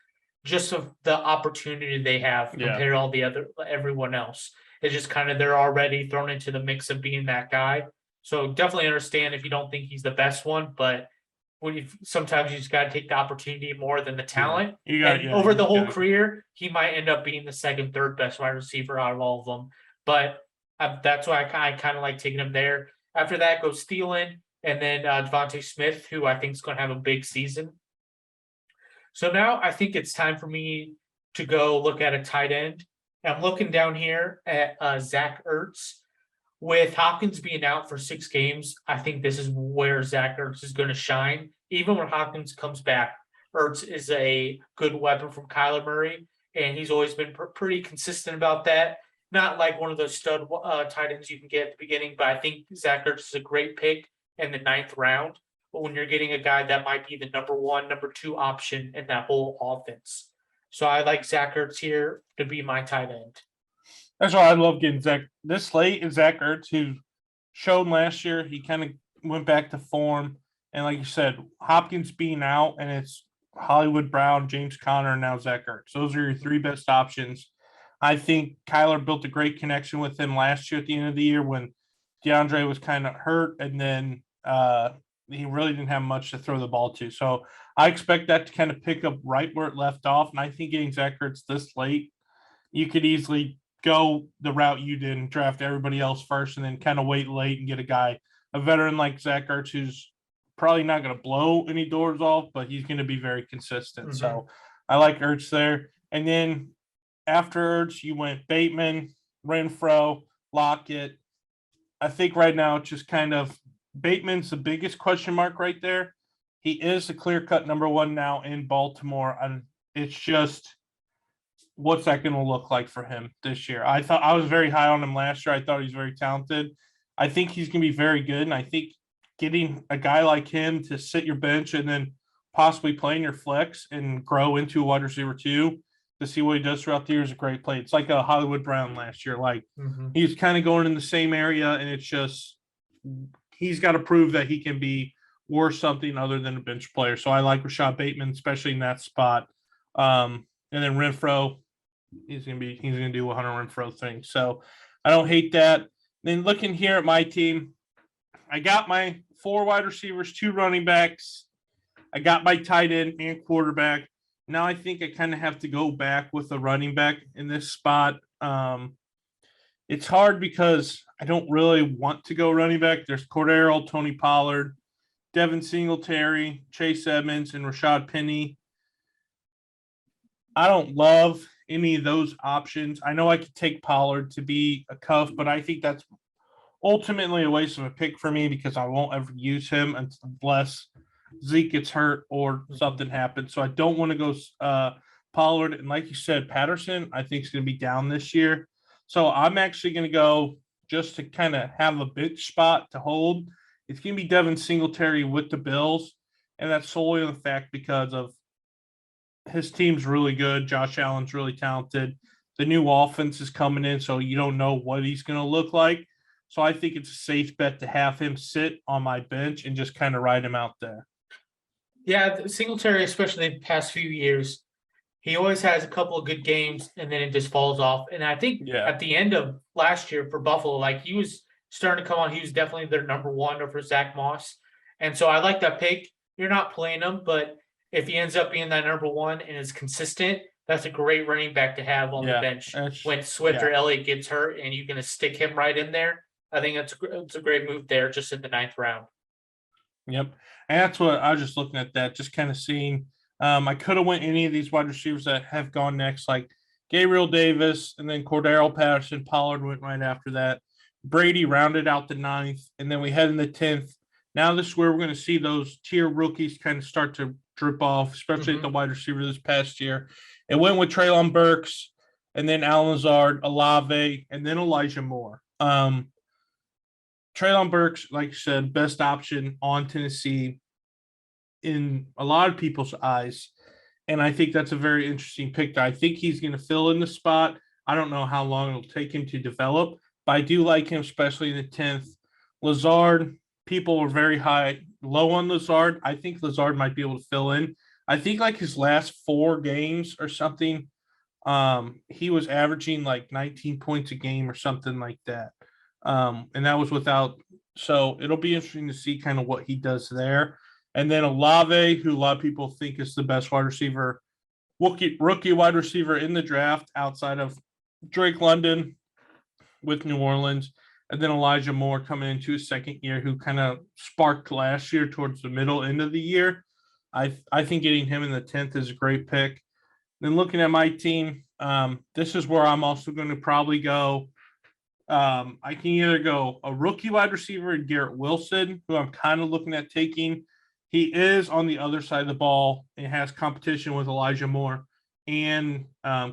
just of the opportunity they have compared to all everyone else. It's just kind of they're already thrown into the mix of being that guy. So definitely understand if you don't think he's the best one, but sometimes you just got to take the opportunity more than the talent. Over the whole career, he might end up being the second, third best wide receiver out of all of them. But that's why I kind of like taking him there. After that goes Thielen, and then Devontae Smith, who I think is going to have a big season. So now I think it's time for me to go look at a tight end. I'm looking down here at Zach Ertz. With Hopkins being out for 6 games, I think this is where Zach Ertz is going to shine. Even when Hopkins comes back, Ertz is a good weapon from Kyler Murray, and he's always been pretty consistent about that. Not like one of those stud tight ends you can get at the beginning, but I think Zach Ertz is a great pick in the 9th round. But when you're getting a guy that might be the number 1, number 2 option in that whole offense. So I like Zach Ertz here to be my tight end. That's why I love getting Zach this late. Is Zach Ertz, who showed last year, he kind of went back to form. And like you said, Hopkins being out, and it's Hollywood Brown, James Conner, and now Zach Ertz. Those are your 3 best options. I think Kyler built a great connection with him last year at the end of the year when Deandre was kind of hurt, and then he really didn't have much to throw the ball to. So I expect that to kind of pick up right where it left off. And I think getting Zach Ertz this late, you could easily go the route you did and draft everybody else first and then kind of wait late and get a veteran like Zach Ertz who's probably not going to blow any doors off, but he's going to be very consistent. Mm-hmm. So I like Ertz there. And then after Ertz, you went Bateman, Renfro, Lockett. I think right now it's just kind of Bateman's the biggest question mark right there. He is the clear-cut number 1 now in Baltimore. And it's just what's that going to look like for him this year? I was very high on him last year. I thought he was very talented. I think he's going to be very good. And I think getting a guy like him to sit your bench and then possibly playing your flex and grow into a wide receiver 2 to see what he does throughout the year is a great play. It's like a Hollywood Brown last year. Like he's kind of going in the same area, and it's just he's got to prove that he can be worth something other than a bench player. So I like Rashad Bateman, especially in that spot. And then Renfro, he's gonna do a Hunter Renfro thing. So I don't hate that. Then looking here at my team, I got my 4 wide receivers, 2 running backs. I got my tight end and quarterback. Now I think I kind of have to go back with a running back in this spot. It's hard because I don't really want to go running back. There's Cordero, Tony Pollard, Devin Singletary, Chase Edmonds, and Rashad Penny. I don't love any of those options. I know I could take Pollard to be a cuff, but I think that's ultimately a waste of a pick for me because I won't ever use him unless Zeke gets hurt or something happens. So I don't want to go Pollard, and like you said, Patterson, I think is going to be down this year. So I'm actually going to go just to kind of have a bench spot to hold. It's going to be Devin Singletary with the Bills, and that's solely on the fact because of his team's really good. Josh Allen's really talented. The new offense is coming in, so you don't know what he's going to look like. So I think it's a safe bet to have him sit on my bench and just kind of ride him out there. Yeah, Singletary, especially the past few years, he always has a couple of good games and then it just falls off. And I think at the end of last year for Buffalo, like he was starting to come on. He was definitely their number one over Zach Moss. And so I like that pick. You're not playing him, but if he ends up being that number one and is consistent, that's a great running back to have on the bench when Swift or Elliott gets hurt and you're going to stick him right in there. I think it's a great move there just in the 9th round. Yep. And that's what I was just looking at that, just kind of seeing. I could have went any of these wide receivers that have gone next, like Gabriel Davis, and then Cordero Patterson. Pollard went right after that. Brady rounded out the 9th, and then we head in the 10th. Now this is where we're going to see those tier rookies kind of start to drip off, especially at the wide receiver this past year. It went with Treylon Burks, and then Allen Lazard, Olave, and then Elijah Moore. Treylon Burks, like you said, best option on Tennessee in a lot of people's eyes. And I think that's a very interesting pick. I think he's going to fill in the spot. I don't know how long it'll take him to develop, but I do like him, especially in the 10th. Lazard, people are very low on Lazard. I think Lazard might be able to fill in. I think like his last 4 games or something, he was averaging like 19 points a game or something like that. And that was without. So it'll be interesting to see kind of what he does there. And then Olave, who a lot of people think is the best wide receiver, rookie wide receiver in the draft outside of Drake London with New Orleans. And then Elijah Moore coming into his 2nd year, who kind of sparked last year towards the middle end of the year. I think getting him in the 10th is a great pick. Then looking at my team, this is where I'm also going to probably go. I can either go a rookie wide receiver in Garrett Wilson, who I'm kind of looking at taking. He is on the other side of the ball and has competition with Elijah Moore and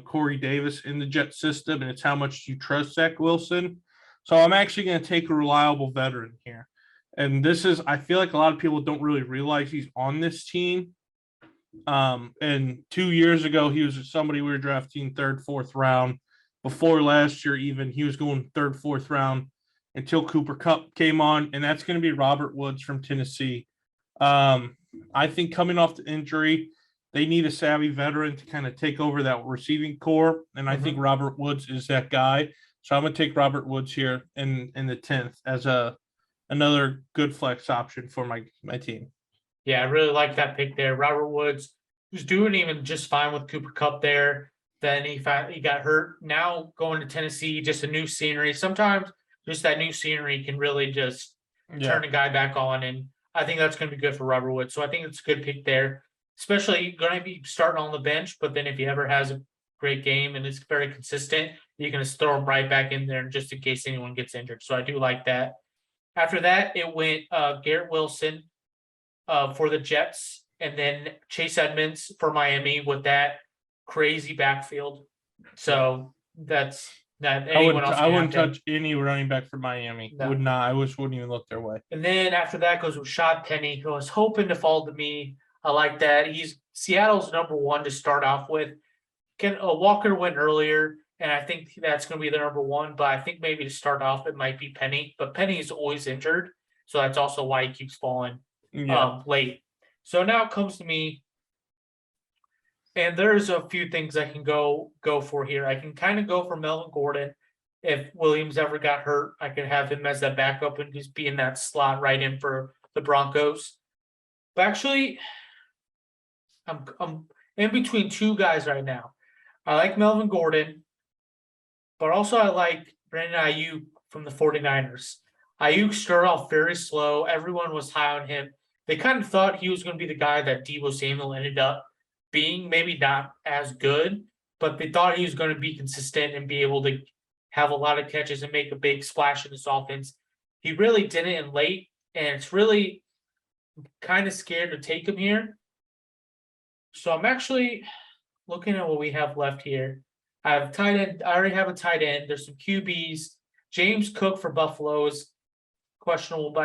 Corey Davis in the Jet system, and it's how much you trust Zach Wilson. So I'm actually going to take a reliable veteran here. And this is, I feel like a lot of people don't really realize he's on this team. And 2 years ago, he was somebody we were drafting 3rd, 4th round. Before last year, even, he was going 3rd, 4th round until Cooper Kupp came on, and that's going to be Robert Woods from Tennessee. I think coming off the injury, they need a savvy veteran to kind of take over that receiving core, and I think Robert Woods is that guy. So I'm going to take Robert Woods here in the 10th as another good flex option for my team. Yeah, I really like that pick there. Robert Woods, who's doing even just fine with Cooper Kupp there. Then he got hurt. Now going to Tennessee, just a new scenery. Sometimes just that new scenery can really just turn a guy back on. And I think that's going to be good for Robert Woods. So I think it's a good pick there, especially going to be starting on the bench. But then if he ever has a great game and it's very consistent, you can just throw him right back in there just in case anyone gets injured. So I do like that. After that, it went Garrett Wilson for the Jets and then Chase Edmonds for Miami with that crazy backfield. So that's that. I wouldn't touch any running back for Miami. No. Would not. I wouldn't even look their way. And then after that goes Rashad Penny, who I was hoping to fall to me. I like that. He's Seattle's number one to start off with. Walker went earlier, and I think that's going to be the number one. But I think maybe to start off, it might be Penny. But Penny is always injured, so that's also why he keeps falling late. So now it comes to me. And there's a few things I can go for here. I can kind of go for Melvin Gordon. If Williams ever got hurt, I could have him as that backup and just be in that slot right in for the Broncos. But actually, I'm in between 2 guys right now. I like Melvin Gordon, but also I like Brandon Ayuk from the 49ers. Ayuk started off very slow. Everyone was high on him. They kind of thought he was going to be the guy that Deebo Samuel ended up being, maybe not as good, but they thought he was going to be consistent and be able to have a lot of catches and make a big splash in this offense. He really didn't in late, and it's really kind of scared to take him here. So I'm actually looking at what we have left here, I have tight end. I already have a tight end. There's some QBs. James Cook for Buffalo is questionable, but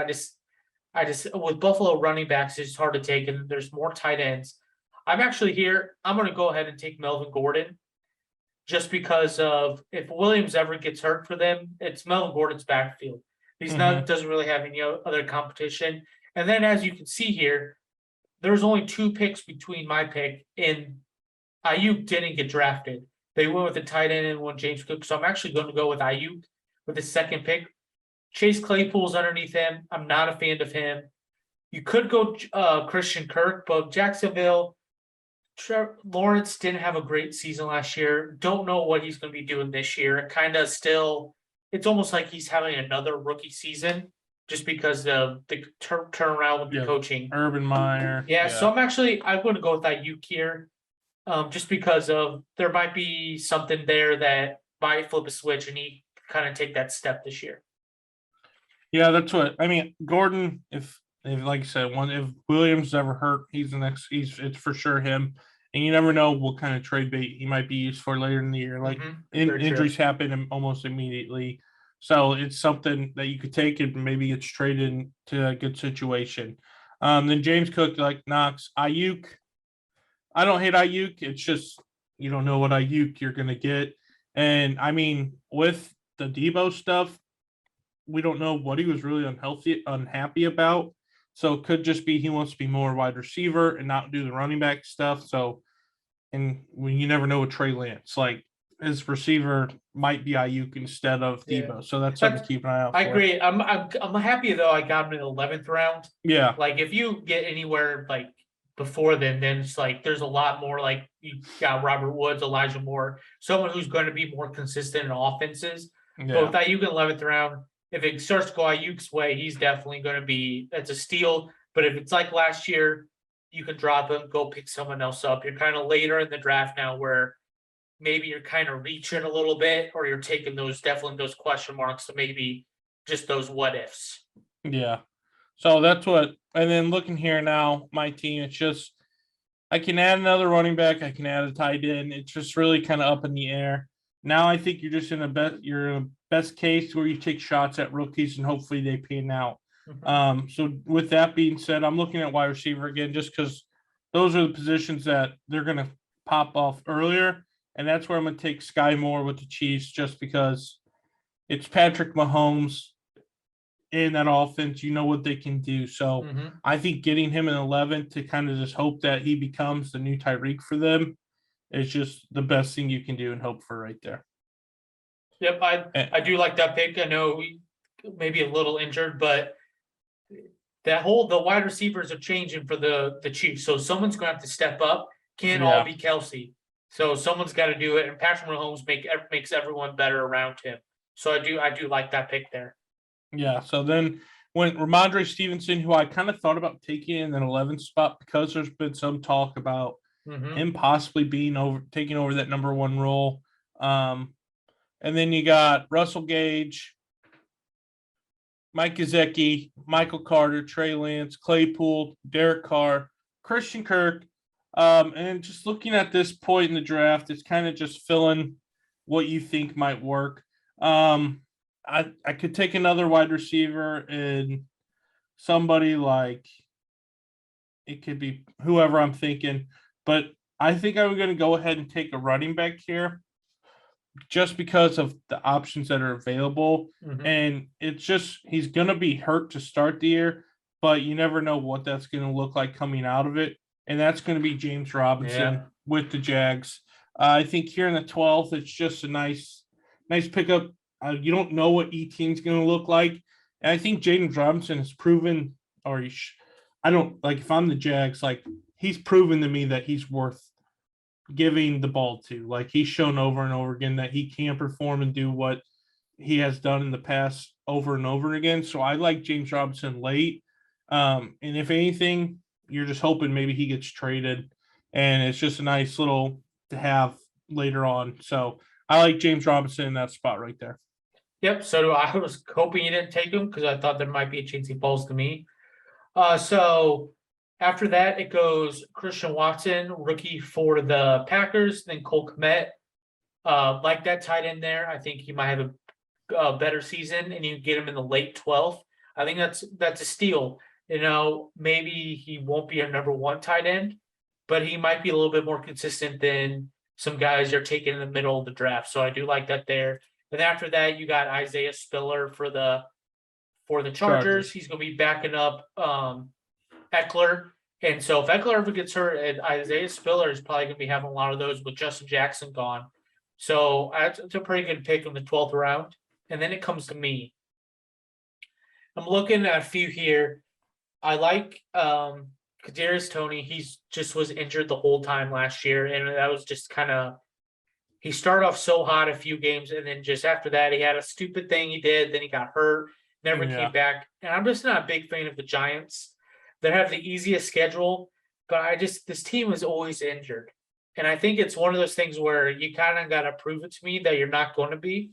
I just with Buffalo running backs, it's hard to take, and there's more tight ends. I'm actually here. I'm going to go ahead and take Melvin Gordon, just because of if Williams ever gets hurt for them, it's Melvin Gordon's backfield. He's not doesn't really have any other competition. And then, as you can see here, there's only 2 picks between my pick, and Ayuk didn't get drafted. They went with the tight end and one James Cook. So I'm actually going to go with Ayuk with the second pick. Chase Claypool's underneath him. I'm not a fan of him. You could go Christian Kirk, but Jacksonville, Lawrence didn't have a great season last year. Don't know what he's going to be doing this year. Kind of still, it's almost like he's having another rookie season just because of the turnaround with the coaching. Urban Meyer. Yeah, so I'm going to go with Ayuk here. Just because of there might be something there that might flip a switch and he kind of take that step this year. Yeah, that's what I mean. Gordon, if like I said, if Williams ever hurt, he's the next. It's for sure him. And you never know what kind of trade bait he might be used for later in the year. Like injuries happen almost immediately, so it's something that you could take and maybe gets traded to a good situation. Then James Cook, like Knox, Ayuk. I don't hate Ayuk. It's just you don't know what Ayuk you're gonna get. And I mean, with the Debo stuff, we don't know what he was really unhappy about. So it could just be he wants to be more wide receiver and not do the running back stuff. So, and when you never know with Trey Lance, like his receiver might be Ayuk instead of Debo. So that's something to keep an eye out for. I agree. I'm happy though. I got him in the 11th round. Yeah. Like if you get anywhere like before then it's like there's a lot more. Like you got Robert Woods, Elijah Moore, someone who's going to be more consistent in offenses. Yeah. But with Ayuk in 11th round, if it starts to go Ayuk's way, he's definitely going to be. That's a steal. But if it's like last year, you can drop him, go pick someone else up. You're kind of later in the draft now, where maybe you're kind of reaching a little bit, or you're taking those question marks to maybe just those what ifs. Yeah. So that's what. And then looking here now, my team, it's just I can add another running back. I can add a tight end. It's just really kind of up in the air. Now I think you're just in a best case where you take shots at rookies and hopefully they pan out. So with that being said, I'm looking at wide receiver again, just because those are the positions that they're going to pop off earlier. And that's where I'm going to take Sky Moore with the Chiefs, just because it's Patrick Mahomes in that offense. You know what they can do. So I think getting him in 11 to kind of just hope that he becomes the new Tyreek for them is just the best thing you can do and hope for right there. Yep, I do like that pick. I know we maybe a little injured, but the wide receivers are changing for the Chiefs. So someone's going to have to step up. Can't all be Kelsey. So someone's got to do it. And Patrick Mahomes makes everyone better around him. So I do like that pick there. Yeah. So then when Ramondre Stevenson, who I kind of thought about taking in an 11th spot because there's been some talk about him possibly taking over that number 1 role. And then you got Russell Gage, Mike Gesicki, Michael Carter, Trey Lance, Claypool, Derek Carr, Christian Kirk. And just looking at this point in the draft, it's kind of just filling what you think might work. I could take another wide receiver and somebody like it could be whoever I'm thinking, but I think I'm going to go ahead and take a running back here just because of the options that are available. And it's just he's going to be hurt to start the year, but you never know what that's going to look like coming out of it. And that's going to be James Robinson with the Jags. I think here in the 12th, it's just a nice pickup. You don't know what Etienne's going to look like. And I think James Robinson has proven, if I'm the Jags, like he's proven to me that he's worth giving the ball to. Like he's shown over and over again that he can perform and do what he has done in the past over and over again. So I like James Robinson late. And if anything, you're just hoping maybe he gets traded, and it's just a nice little to have later on. So I like James Robinson in that spot right there. Yep. So do I. I was hoping you didn't take him because I thought there might be a chance he falls to me. So After that, it goes Christian Watson, rookie for the Packers, then Cole Kmet. Like that tight end there, I think he might have a better season, and you get him in the late 12th. I think that's a steal. Maybe he won't be a number one tight end, but he might be a little bit more consistent than some guys you're taking in the middle of the draft. So I do like that there. And after that, you got Isaiah Spiller for the Chargers. He's going to be backing up Eckler. And so if Eckler ever gets hurt, Isaiah Spiller is probably going to be having a lot of those with Justin Jackson gone. So it's a pretty good pick in the 12th round. And then it comes to me. I'm looking at a few here. I like Kadarius Toney. He's just was injured the whole time last year, and that was just kind of he started off so hot a few games, and then just after that he had a stupid thing he did. Then he got hurt, never came back. And I'm just not a big fan of the Giants. They have the easiest schedule, but this team is always injured, and I think it's one of those things where you kind of got to prove it to me that you're not going to be.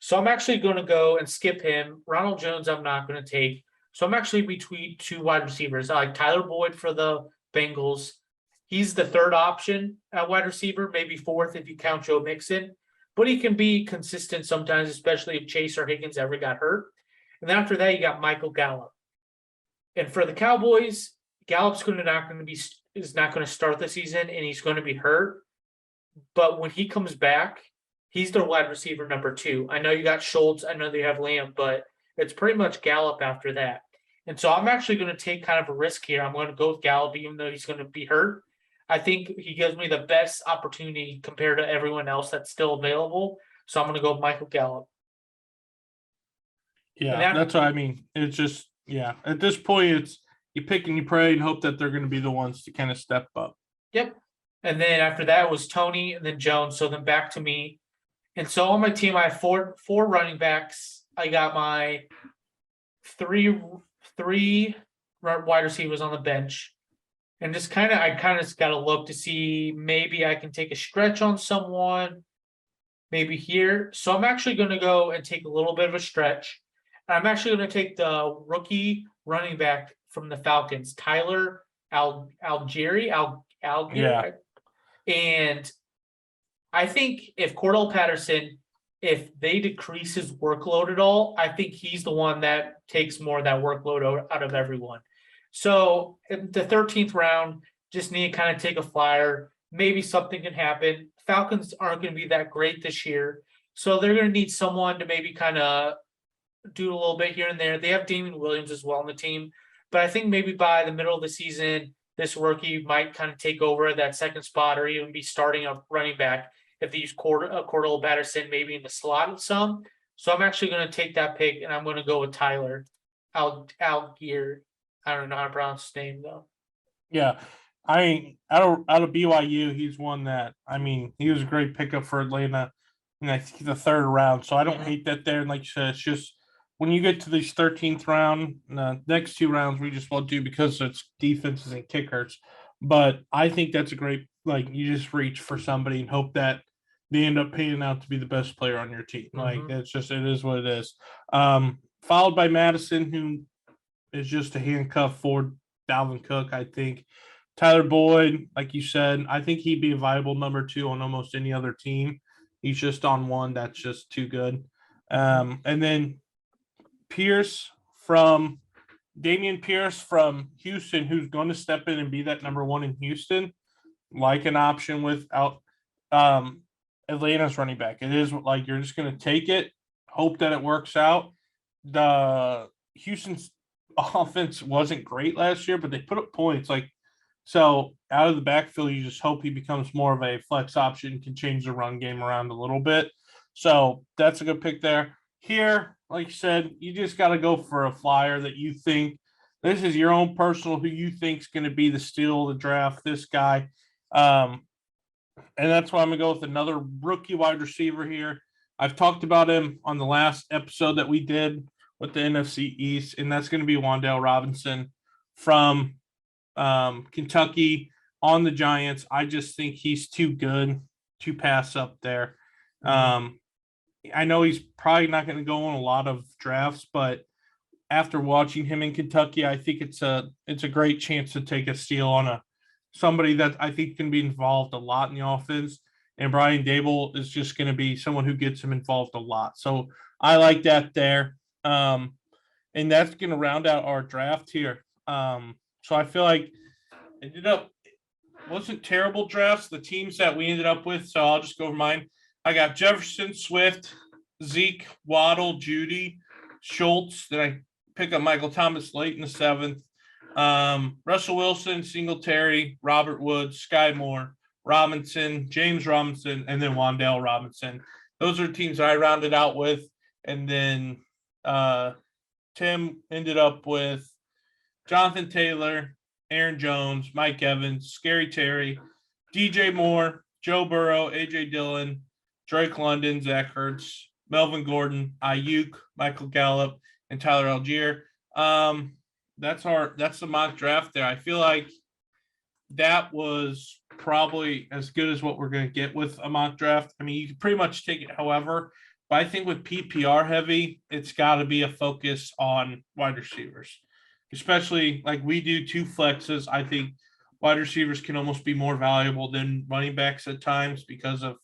So I'm actually going to go and skip him. Ronald Jones, I'm not going to take. So I'm actually between two wide receivers. I like Tyler Boyd for the Bengals. He's the third option at wide receiver, maybe fourth if you count Joe Mixon. But he can be consistent sometimes, especially if Chase or Higgins ever got hurt. And then after that, you got Michael Gallup. And for the Cowboys, Gallup's not going to start the season, and he's going to be hurt. But when he comes back, he's their wide receiver number 2. I know you got Schultz. I know they have Lamb, but it's pretty much Gallup after that. And so I'm actually going to take kind of a risk here. I'm going to go with Gallup, even though he's going to be hurt. I think he gives me the best opportunity compared to everyone else that's still available. So I'm going to go with Michael Gallup. Yeah, that's what I mean. It's just, at this point, it's you pick and you pray and hope that they're going to be the ones to kind of step up. Yep. And then after that was Toney and then Jones. So then back to me. And so on my team, I have four running backs. I got my three wide receivers on the bench. And I kind of got to look to see maybe I can take a stretch on someone, maybe here. So I'm actually going to go and take a little bit of a stretch. I'm actually going to take the rookie running back from the Falcons, Tyler Algier. Yeah. And I think if Cordell Patterson, if they decrease his workload at all, I think he's the one that takes more of that workload out of everyone. So in the 13th round, just need to kind of take a flyer. Maybe something can happen. Falcons aren't going to be that great this year. So they're going to need someone to maybe kind of do a little bit here and there. They have Damian Williams as well on the team. But I think maybe by the middle of the season, this rookie might kind of take over that second spot or even be starting a running back if they use Cordell Patterson maybe in the slot some. So I'm actually going to take that pick, and I'm going to go with Tyler Algier. I don't know how to pronounce his name, though. Yeah. Out of BYU, he's one that, he was a great pickup for Atlanta in I think the third round. So I don't hate that there. And like you said, it's just when you get to these 13th round, the next 2 rounds we just won't do because it's defenses and kickers. But I think that's a great, you just reach for somebody and hope that they end up panning out to be the best player on your team. It is what it is. Followed by Madison, who is just a handcuff for Dalvin Cook, I think. Tyler Boyd, like you said, I think he'd be a viable number 2 on almost any other team. He's just on one that's just too good. And then Damian Pierce from Houston, who's going to step in and be that number 1 in Houston, like an option without Atlanta's running back. It is like you're just going to take it, hope that it works out. The Houston's offense wasn't great last year, but they put up points. So out of the backfield, you just hope he becomes more of a flex option, can change the run game around a little bit. So that's a good pick there. Here, like you said, you just got to go for a flyer that you think this is your own personal who you think is going to be the steal of the draft, this guy. And that's why I'm going to go with another rookie wide receiver here. I've talked about him on the last episode that we did with the NFC East, and that's going to be Wandel Robinson from Kentucky on the Giants. I just think he's too good to pass up there. I know he's probably not going to go on a lot of drafts, but after watching him in Kentucky, I think it's a great chance to take a steal on somebody that I think can be involved a lot in the offense. And Brian Dable is just going to be someone who gets him involved a lot. So I like that there. And that's going to round out our draft here. So I feel like wasn't terrible drafts, the teams that we ended up with. So I'll just go over mine. I got Jefferson, Swift, Zeke, Waddle, Judy, Schultz. Then I pick up Michael Thomas late in the 7th. Russell Wilson, Singletary, Robert Woods, Sky Moore, Robinson, James Robinson, and then Wandel Robinson. Those are teams that I rounded out with. And then Tim ended up with Jonathan Taylor, Aaron Jones, Mike Evans, Scary Terry, DJ Moore, Joe Burrow, AJ Dillon, Drake London, Zach Ertz, Melvin Gordon, Ayuk, Michael Gallup, and Tyler Algier. That's the mock draft there. I feel like that was probably as good as what we're going to get with a mock draft. I mean, you can pretty much take it however, but I think with PPR heavy, it's got to be a focus on wide receivers, especially like we do 2 flexes. I think wide receivers can almost be more valuable than running backs at times because of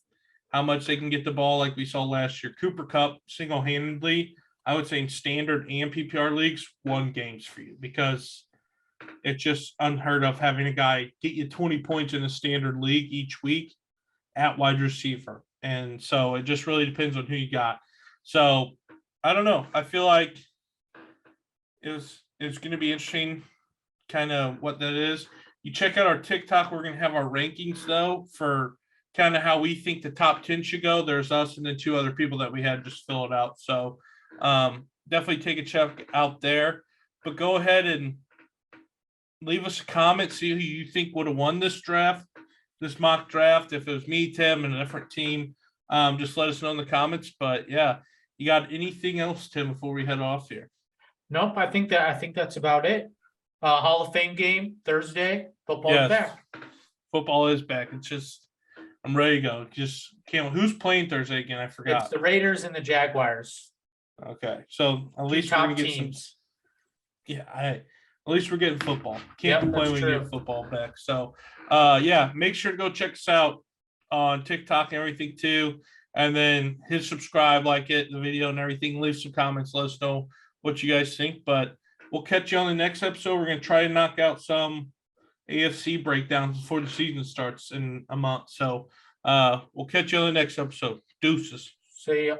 how much they can get the ball, like we saw last year. Cooper Kupp single-handedly, I would say in standard and PPR leagues, won games for you because it's just unheard of having a guy get you 20 points in a standard league each week at wide receiver. And so it just really depends on who you got. So I don't know. I feel like it's going to be interesting kind of what that is. You check out our TikTok. We're going to have our rankings, though, for kind of how we think the top 10 should go. There's us and then 2 other people that we had just fill it out. So definitely take a check out there. But go ahead and leave us a comment, see who you think would have won this mock draft. If it was me, Tim, and a different team, just let us know in the comments. But yeah, you got anything else, Tim, before we head off here? Nope. I think that's about it. Hall of Fame game Thursday. Football is back. Football is back. It's just I'm ready to go. Just can't. Who's playing Thursday again? I forgot. It's the Raiders and the Jaguars. Okay, so at least we're gonna get teams. At least we're getting football. Can't complain when you get football back. So, make sure to go check us out on TikTok and everything too. And then hit subscribe, like it, the video and everything. Leave some comments. Let us know what you guys think. But we'll catch you on the next episode. We're going to try to knock out some AFC breakdowns before the season starts in a month. So we'll catch you on the next episode. Deuces. See ya.